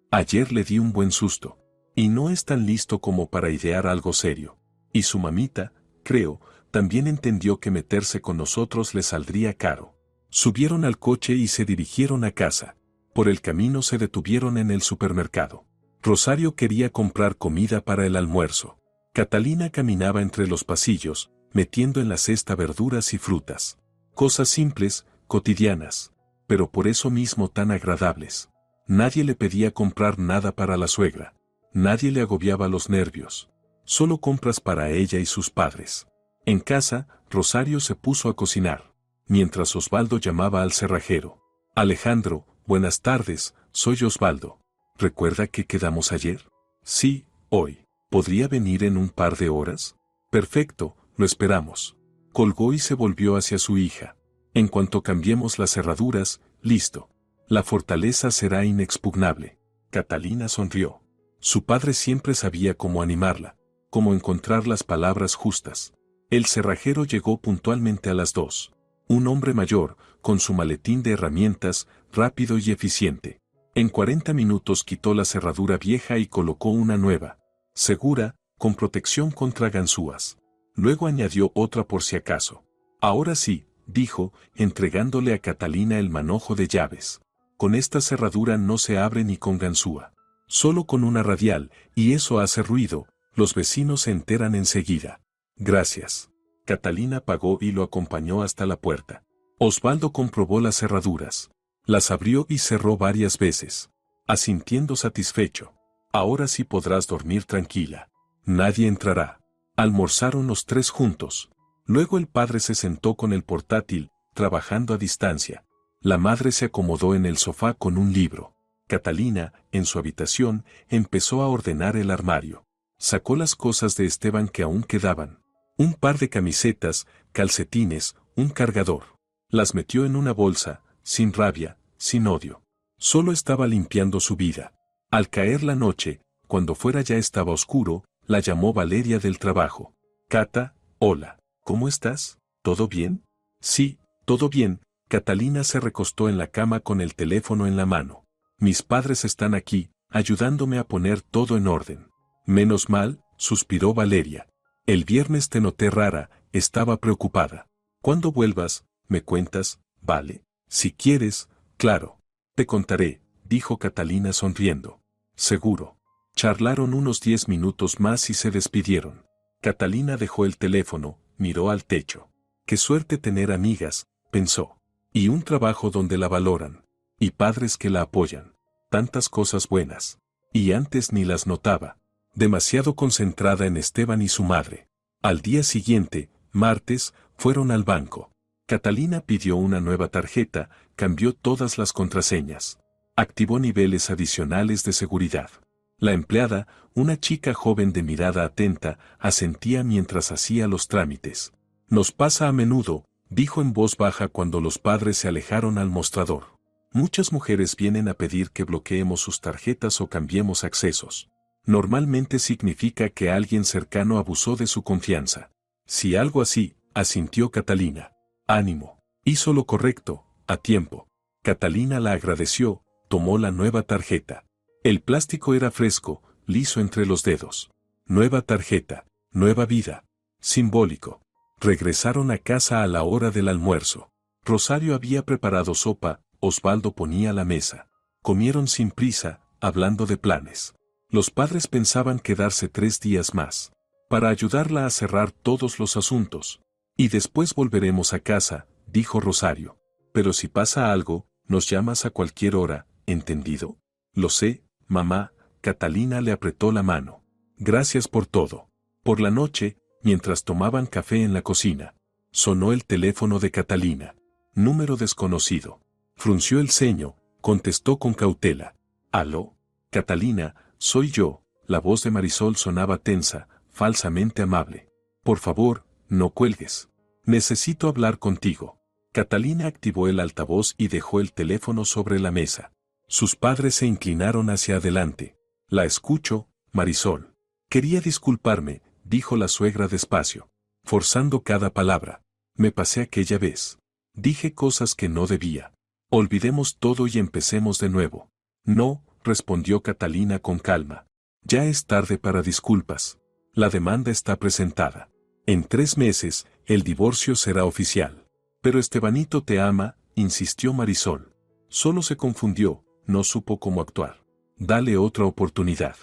Ayer le di un buen susto. Y no es tan listo como para idear algo serio. Y su mamita, creo, también entendió que meterse con nosotros le saldría caro. Subieron al coche y se dirigieron a casa. Por el camino se detuvieron en el supermercado. Rosario quería comprar comida para el almuerzo. Catalina caminaba entre los pasillos, metiendo en la cesta verduras y frutas. Cosas simples, cotidianas, pero por eso mismo tan agradables. Nadie le pedía comprar nada para la suegra. Nadie le agobiaba los nervios. Solo compras para ella y sus padres. En casa, Rosario se puso a cocinar, mientras Osvaldo llamaba al cerrajero. Alejandro, buenas tardes, soy Osvaldo. ¿Recuerda que quedamos ayer? Sí, hoy. ¿Podría venir en un par de horas? Perfecto, lo esperamos. Colgó y se volvió hacia su hija. En cuanto cambiemos las cerraduras, listo. La fortaleza será inexpugnable. Catalina sonrió. Su padre siempre sabía cómo animarla, cómo encontrar las palabras justas. El cerrajero llegó puntualmente a las 2. Un hombre mayor, con su maletín de herramientas, rápido y eficiente. En 40 minutos quitó la cerradura vieja y colocó una nueva, segura, con protección contra ganzúas. Luego añadió otra por si acaso. Ahora sí, dijo, entregándole a Catalina el manojo de llaves. Con esta cerradura no se abre ni con ganzúa. Solo con una radial, y eso hace ruido, los vecinos se enteran enseguida. Gracias. Catalina pagó y lo acompañó hasta la puerta. Osvaldo comprobó las cerraduras. Las abrió y cerró varias veces, asintiendo satisfecho. Ahora sí podrás dormir tranquila. Nadie entrará. Almorzaron los tres juntos. Luego el padre se sentó con el portátil, trabajando a distancia. La madre se acomodó en el sofá con un libro. Catalina, en su habitación, empezó a ordenar el armario. Sacó las cosas de Esteban que aún quedaban. Un par de camisetas, calcetines, un cargador. Las metió en una bolsa, sin rabia, sin odio. Solo estaba limpiando su vida. Al caer la noche, cuando fuera ya estaba oscuro, la llamó Valeria del trabajo. Cata, hola, ¿cómo estás? ¿Todo bien? Sí, todo bien. Catalina se recostó en la cama con el teléfono en la mano. Mis padres están aquí, ayudándome a poner todo en orden. Menos mal, suspiró Valeria. El viernes te noté rara, estaba preocupada. Cuando vuelvas, me cuentas, ¿vale? Si quieres, claro. Te contaré, dijo Catalina sonriendo. Seguro. Charlaron unos 10 minutos más y se despidieron. Catalina dejó el teléfono, miró al techo. Qué suerte tener amigas, pensó. Y un trabajo donde la valoran. Y padres que la apoyan. Tantas cosas buenas. Y antes ni las notaba. Demasiado concentrada en Esteban y su madre. Al día siguiente, martes, fueron al banco. Catalina pidió una nueva tarjeta, cambió todas las contraseñas. Activó niveles adicionales de seguridad. La empleada, una chica joven de mirada atenta, asentía mientras hacía los trámites. Nos pasa a menudo, dijo en voz baja cuando los padres se alejaron al mostrador. Muchas mujeres vienen a pedir que bloqueemos sus tarjetas o cambiemos accesos. Normalmente significa que alguien cercano abusó de su confianza. Si algo así, asintió Catalina. Ánimo. Hizo lo correcto, a tiempo. Catalina la agradeció, tomó la nueva tarjeta. El plástico era fresco, liso entre los dedos. Nueva tarjeta, nueva vida. Simbólico. Regresaron a casa a la hora del almuerzo. Rosario había preparado sopa, Osvaldo ponía la mesa. Comieron sin prisa, hablando de planes. Los padres pensaban quedarse 3 días más, para ayudarla a cerrar todos los asuntos. Y después volveremos a casa, dijo Rosario. Pero si pasa algo, nos llamas a cualquier hora, ¿entendido? Lo sé, mamá. Catalina le apretó la mano. Gracias por todo. Por la noche, mientras tomaban café en la cocina, sonó el teléfono de Catalina. Número desconocido. Frunció el ceño, contestó con cautela. «¿Aló? Catalina, soy yo». La voz de Marisol sonaba tensa, falsamente amable. «Por favor, no cuelgues. Necesito hablar contigo». Catalina activó el altavoz y dejó el teléfono sobre la mesa. Sus padres se inclinaron hacia adelante. «La escucho, Marisol». «Quería disculparme», dijo la suegra despacio, forzando cada palabra. «Me pasé aquella vez. Dije cosas que no debía. Olvidemos todo y empecemos de nuevo». «No», respondió Catalina con calma. «Ya es tarde para disculpas. La demanda está presentada. En 3 meses, el divorcio será oficial». «Pero Estebanito te ama», insistió Marisol. Solo se confundió, no supo cómo actuar. «Dale otra oportunidad».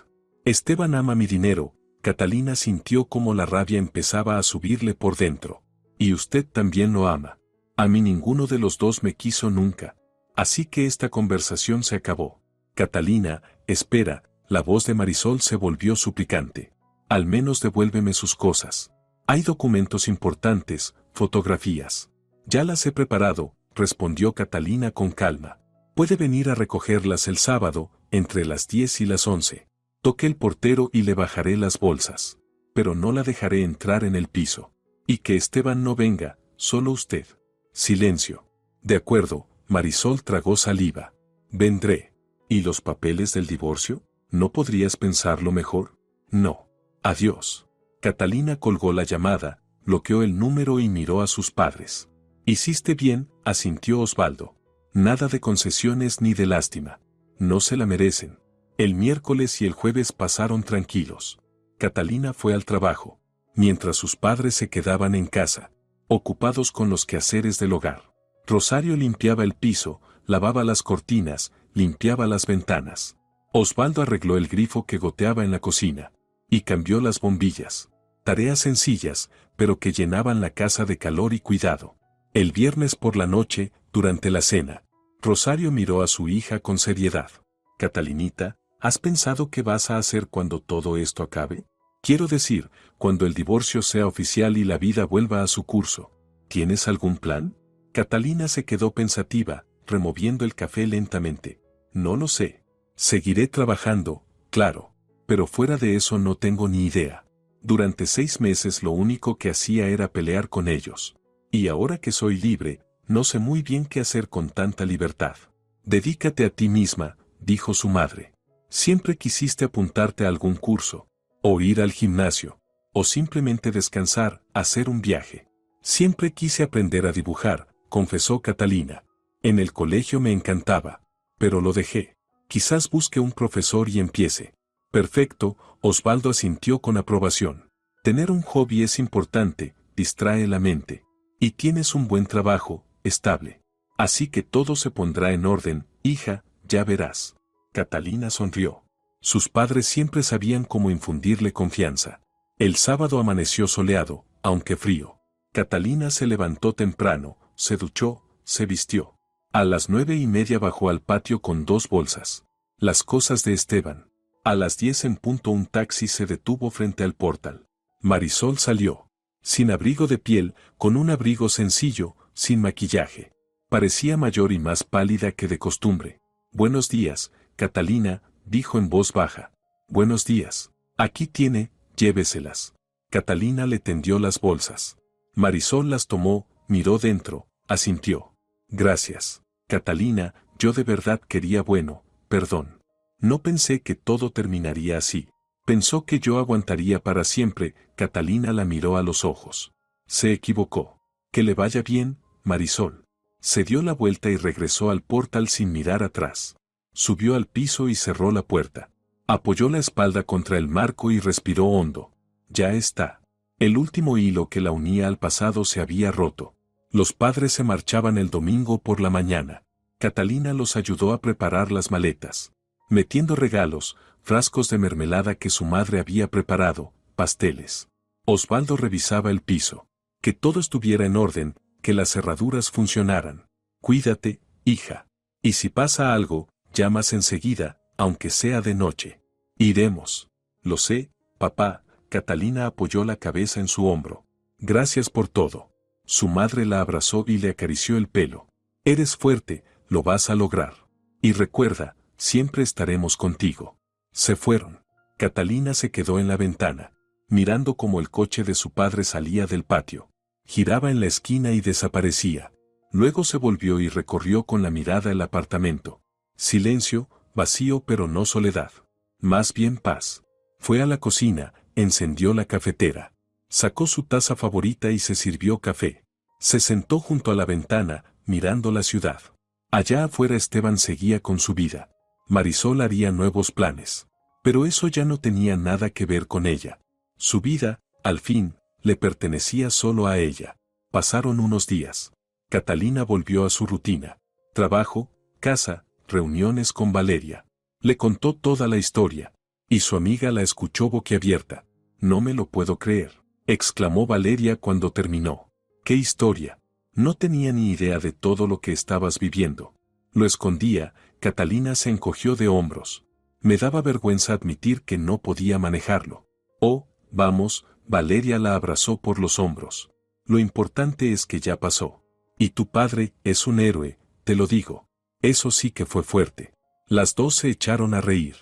«Esteban ama mi dinero». Catalina sintió cómo la rabia empezaba a subirle por dentro. «Y usted también lo ama. A mí ninguno de los dos me quiso nunca. Así que esta conversación se acabó». «Catalina, espera», la voz de Marisol se volvió suplicante. «Al menos devuélveme sus cosas. Hay documentos importantes, fotografías». «Ya las he preparado», respondió Catalina con calma. «Puede venir a recogerlas el sábado, entre las 10 y las 11. Toque el portero y le bajaré las bolsas. Pero no la dejaré entrar en el piso. Y que Esteban no venga, solo usted». Silencio. «De acuerdo», Marisol tragó saliva. «Vendré». «¿Y los papeles del divorcio? ¿No podrías pensarlo mejor?» «No. Adiós». Catalina colgó la llamada, bloqueó el número y miró a sus padres. «Hiciste bien», asintió Osvaldo. «Nada de concesiones ni de lástima. No se la merecen». El miércoles y el jueves pasaron tranquilos. Catalina fue al trabajo, mientras sus padres se quedaban en casa, ocupados con los quehaceres del hogar. Rosario limpiaba el piso, lavaba las cortinas, limpiaba las ventanas. Osvaldo arregló el grifo que goteaba en la cocina, y cambió las bombillas. Tareas sencillas, pero que llenaban la casa de calor y cuidado. El viernes por la noche, durante la cena, Rosario miró a su hija con seriedad. «Catalinita, ¿has pensado qué vas a hacer cuando todo esto acabe? Quiero decir, cuando el divorcio sea oficial y la vida vuelva a su curso. ¿Tienes algún plan?» Catalina se quedó pensativa, removiendo el café lentamente. «No lo sé. Seguiré trabajando, claro, pero fuera de eso no tengo ni idea. Durante 6 meses lo único que hacía era pelear con ellos. Y ahora que soy libre, no sé muy bien qué hacer con tanta libertad». «Dedícate a ti misma», dijo su madre. «Siempre quisiste apuntarte a algún curso, o ir al gimnasio, o simplemente descansar, hacer un viaje». «Siempre quise aprender a dibujar», confesó Catalina. «En el colegio me encantaba, pero lo dejé. Quizás busque un profesor y empiece». «Perfecto», Osvaldo asintió con aprobación. «Tener un hobby es importante, distrae la mente. Y tienes un buen trabajo, estable. Así que todo se pondrá en orden, hija, ya verás». Catalina sonrió. Sus padres siempre sabían cómo infundirle confianza. El sábado amaneció soleado, aunque frío. Catalina se levantó temprano, se duchó, se vistió. A las 9:30 bajó al patio con 2 bolsas. Las cosas de Esteban. A las 10 en punto un taxi se detuvo frente al portal. Marisol salió. Sin abrigo de piel, con un abrigo sencillo, sin maquillaje. Parecía mayor y más pálida que de costumbre. «Buenos días, Catalina», dijo en voz baja. «Buenos días. Aquí tiene, lléveselas». Catalina le tendió las bolsas. Marisol las tomó, miró dentro, asintió. «Gracias, Catalina, yo de verdad quería bueno, perdón. No pensé que todo terminaría así. Pensó que yo aguantaría para siempre». Catalina la miró a los ojos. Se equivocó. «Que le vaya bien, Marisol». Se dio la vuelta y regresó al portal sin mirar atrás. Subió al piso y cerró la puerta. Apoyó la espalda contra el marco y respiró hondo. Ya está. El último hilo que la unía al pasado se había roto. Los padres se marchaban el domingo por la mañana. Catalina los ayudó a preparar las maletas, metiendo regalos, frascos de mermelada que su madre había preparado, pasteles. Osvaldo revisaba el piso. Que todo estuviera en orden, que las cerraduras funcionaran. «Cuídate, hija. Y si pasa algo, llamas enseguida, aunque sea de noche». «Iremos». «Lo sé, papá». Catalina apoyó la cabeza en su hombro. «Gracias por todo». Su madre la abrazó y le acarició el pelo. «Eres fuerte», lo vas a lograr. Y recuerda, siempre estaremos contigo. Se fueron. Catalina se quedó en la ventana, mirando cómo el coche de su padre salía del patio. Giraba en la esquina y desaparecía. Luego se volvió y recorrió con la mirada el apartamento. Silencio, vacío pero no soledad. Más bien paz. Fue a la cocina, encendió la cafetera. Sacó su taza favorita y se sirvió café. Se sentó junto a la ventana, mirando la ciudad. Allá afuera Esteban seguía con su vida. Marisol haría nuevos planes. Pero eso ya no tenía nada que ver con ella. Su vida, al fin, le pertenecía solo a ella. Pasaron unos días. Catalina volvió a su rutina. Trabajo, casa, reuniones con Valeria. Le contó toda la historia. Y su amiga la escuchó boquiabierta. No me lo puedo creer, exclamó Valeria cuando terminó. ¿Qué historia? No tenía ni idea de todo lo que estabas viviendo. Lo escondía. Catalina se encogió de hombros. Me daba vergüenza admitir que no podía manejarlo. Oh, vamos, Valeria la abrazó por los hombros. Lo importante es que ya pasó. Y tu padre es un héroe, te lo digo. Eso sí que fue fuerte. Las dos se echaron a reír.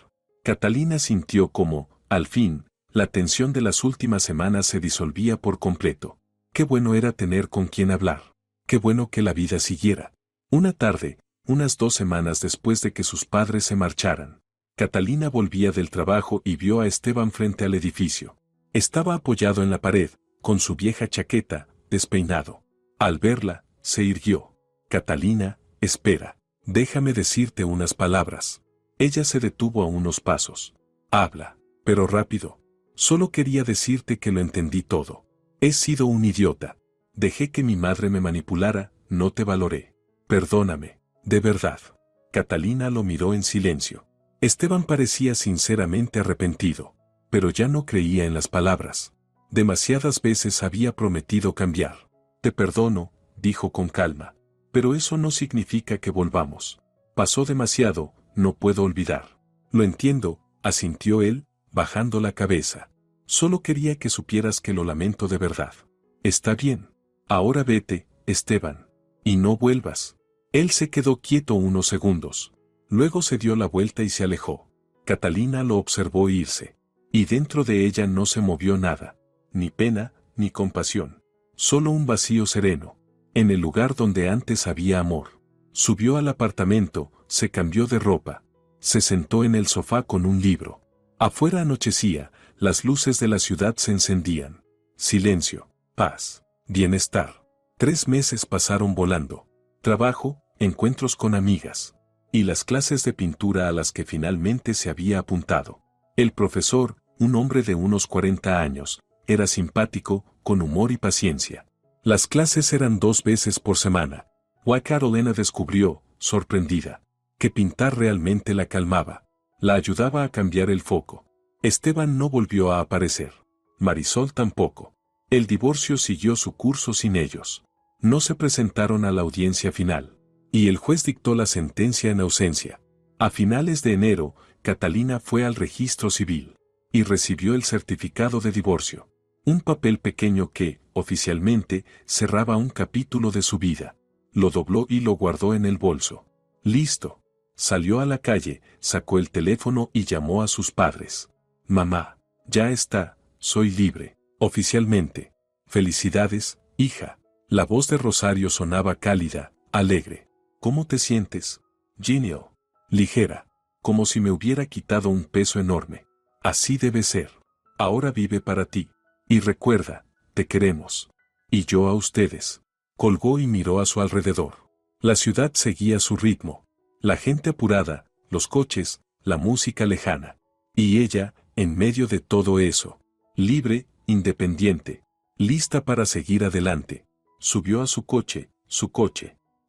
Catalina sintió como, al fin, la tensión de las últimas semanas se disolvía por completo. Qué bueno era tener con quien hablar. Qué bueno que la vida siguiera. Una tarde, unas 2 semanas después de que sus padres se marcharan, Catalina volvía del trabajo y vio a Esteban frente al edificio. Estaba apoyado en la pared, con su vieja chaqueta, despeinado. Al verla, se irguió. Catalina, espera. Déjame decirte unas palabras. Ella se detuvo a unos pasos. Habla, pero rápido. Solo quería decirte que lo entendí todo. He sido un idiota. Dejé que mi madre me manipulara, no te valoré. Perdóname, de verdad. Catalina lo miró en silencio. Esteban parecía sinceramente arrepentido, pero ya no creía en las palabras. Demasiadas veces había prometido cambiar. Te perdono, dijo con calma, pero eso no significa que volvamos. Pasó demasiado, no puedo olvidar. Lo entiendo, asintió él, bajando la cabeza. Solo quería que supieras que lo lamento de verdad. Está bien. Ahora vete, Esteban. Y no vuelvas. Él se quedó quieto unos segundos. Luego se dio la vuelta y se alejó. Catalina lo observó irse. Y dentro de ella no se movió nada. Ni pena, ni compasión. Solo un vacío sereno. En el lugar donde antes había amor. Subió al apartamento, se cambió de ropa. Se sentó en el sofá con un libro. Afuera anochecía, las luces de la ciudad se encendían. Silencio, paz, bienestar. 3 meses pasaron volando. Trabajo, encuentros con amigas. Y las clases de pintura a las que finalmente se había apuntado. El profesor, un hombre de unos 40 años, era simpático, con humor y paciencia. Las clases eran 2 veces por semana. Carolina descubrió, sorprendida, que pintar realmente la calmaba. La ayudaba a cambiar el foco. Esteban no volvió a aparecer. Marisol tampoco. El divorcio siguió su curso sin ellos. No se presentaron a la audiencia final. Y el juez dictó la sentencia en ausencia. A finales de enero, Catalina fue al registro civil. Y recibió el certificado de divorcio. Un papel pequeño que, oficialmente, cerraba un capítulo de su vida. Lo dobló y lo guardó en el bolso. Listo. Salió a la calle, sacó el teléfono y llamó a sus padres. Mamá, ya está, soy libre, oficialmente. Felicidades, hija. La voz de Rosario sonaba cálida, alegre. ¿Cómo te sientes? Genial. Ligera. Como si me hubiera quitado un peso enorme. Así debe ser. Ahora vive para ti. Y recuerda, te queremos. Y yo a ustedes. Colgó y miró a su alrededor. La ciudad seguía su ritmo. La gente apurada, los coches, la música lejana. Y ella, en medio de todo eso. Libre, independiente. Lista para seguir adelante. Subió a su coche.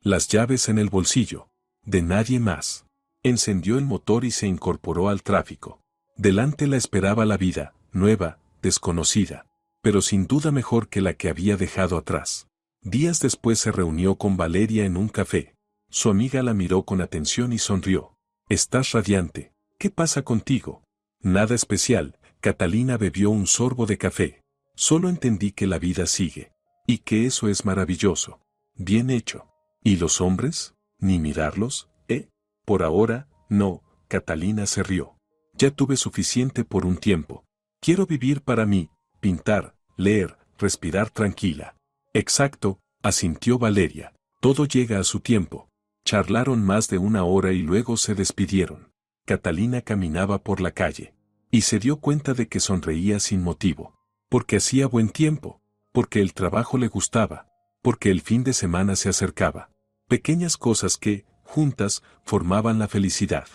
Las llaves en el bolsillo. De nadie más. Encendió el motor y se incorporó al tráfico. Delante la esperaba la vida, nueva, desconocida. Pero sin duda mejor que la que había dejado atrás. Días después se reunió con Valeria en un café. Su amiga la miró con atención y sonrió. Estás radiante. ¿Qué pasa contigo? Nada especial. Catalina bebió un sorbo de café. Solo entendí que la vida sigue. Y que eso es maravilloso. Bien hecho. ¿Y los hombres? ¿Ni mirarlos? Por ahora, no, Catalina se rió. Ya tuve suficiente por un tiempo. Quiero vivir para mí, pintar, leer, respirar tranquila. Exacto, asintió Valeria. Todo llega a su tiempo. Charlaron más de una hora y luego se despidieron. Catalina caminaba por la calle. Y se dio cuenta de que sonreía sin motivo. Porque hacía buen tiempo. Porque el trabajo le gustaba. Porque el fin de semana se acercaba. Pequeñas cosas que, juntas, formaban la felicidad.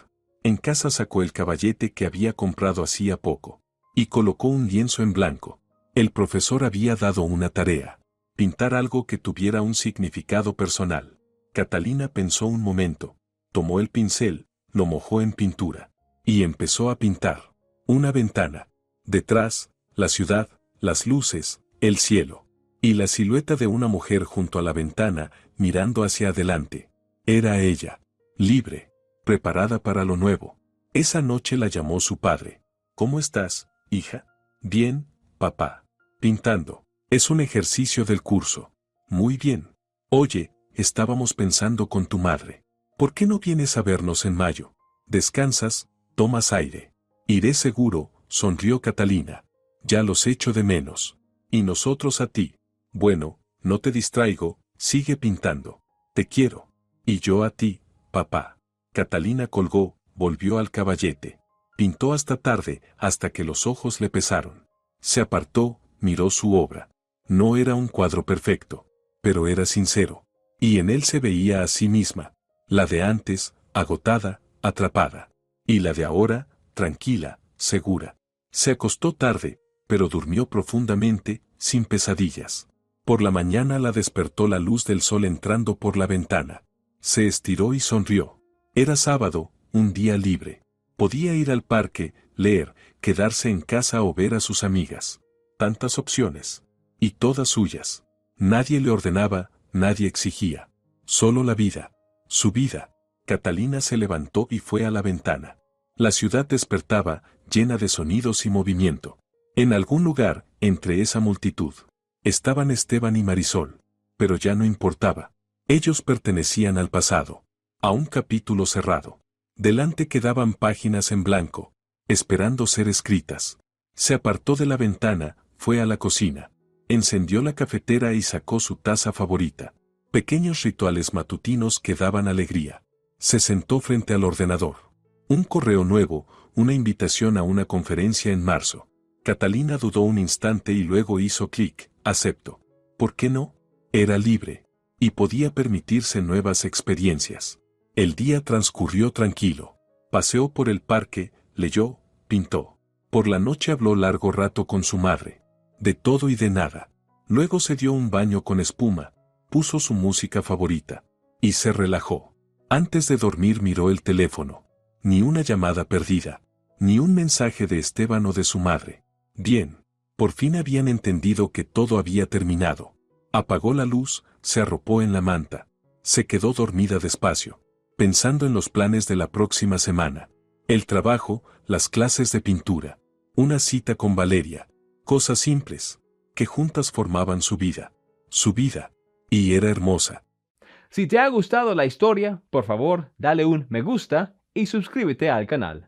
En casa sacó el caballete que había comprado hacía poco. Y colocó un lienzo en blanco. El profesor había dado una tarea. Pintar algo que tuviera un significado personal. Catalina pensó un momento. Tomó el pincel, lo mojó en pintura. Y empezó a pintar. Una ventana. Detrás, la ciudad, las luces, el cielo. Y la silueta de una mujer junto a la ventana, mirando hacia adelante. Era ella. Libre. Preparada para lo nuevo. Esa noche la llamó su padre. ¿Cómo estás, hija? Bien, papá. Pintando. Es un ejercicio del curso. Muy bien. Oye, estábamos pensando con tu madre. ¿Por qué no vienes a vernos en mayo? Descansas, tomas aire. Iré seguro, sonrió Catalina. Ya los echo de menos. Y nosotros a ti. Bueno, no te distraigo, sigue pintando. Te quiero. Y yo a ti, papá. Catalina colgó, volvió al caballete. Pintó hasta tarde, hasta que los ojos le pesaron. Se apartó, miró su obra. No era un cuadro perfecto, pero era sincero. Y en él se veía a sí misma. La de antes, agotada, atrapada. Y la de ahora, tranquila, segura. Se acostó tarde, pero durmió profundamente, sin pesadillas. Por la mañana la despertó la luz del sol entrando por la ventana. Se estiró y sonrió. Era sábado, un día libre. Podía ir al parque, leer, quedarse en casa o ver a sus amigas. Tantas opciones. Y todas suyas. Nadie le ordenaba, nadie exigía. Solo la vida. Su vida. Catalina se levantó y fue a la ventana. La ciudad despertaba, llena de sonidos y movimiento. En algún lugar, entre esa multitud, estaban Esteban y Marisol. Pero ya no importaba. Ellos pertenecían al pasado. A un capítulo cerrado. Delante quedaban páginas en blanco, esperando ser escritas. Se apartó de la ventana, fue a la cocina. Encendió la cafetera y sacó su taza favorita. Pequeños rituales matutinos que daban alegría. Se sentó frente al ordenador. Un correo nuevo, una invitación a una conferencia en marzo. Catalina dudó un instante y luego hizo clic, acepto. ¿Por qué no? Era libre. Y podía permitirse nuevas experiencias. El día transcurrió tranquilo. Paseó por el parque, leyó, pintó. Por la noche habló largo rato con su madre. De todo y de nada. Luego se dio un baño con espuma, puso su música favorita. Y se relajó. Antes de dormir miró el teléfono. Ni una llamada perdida. Ni un mensaje de Esteban o de su madre. Bien. Por fin habían entendido que todo había terminado. Apagó la luz, se arropó en la manta. Se quedó dormida despacio, pensando en los planes de la próxima semana. El trabajo, las clases de pintura. Una cita con Valeria. Cosas simples, que juntas formaban su vida. Su vida. Y era hermosa. Si te ha gustado la historia, por favor, dale un me gusta y suscríbete al canal.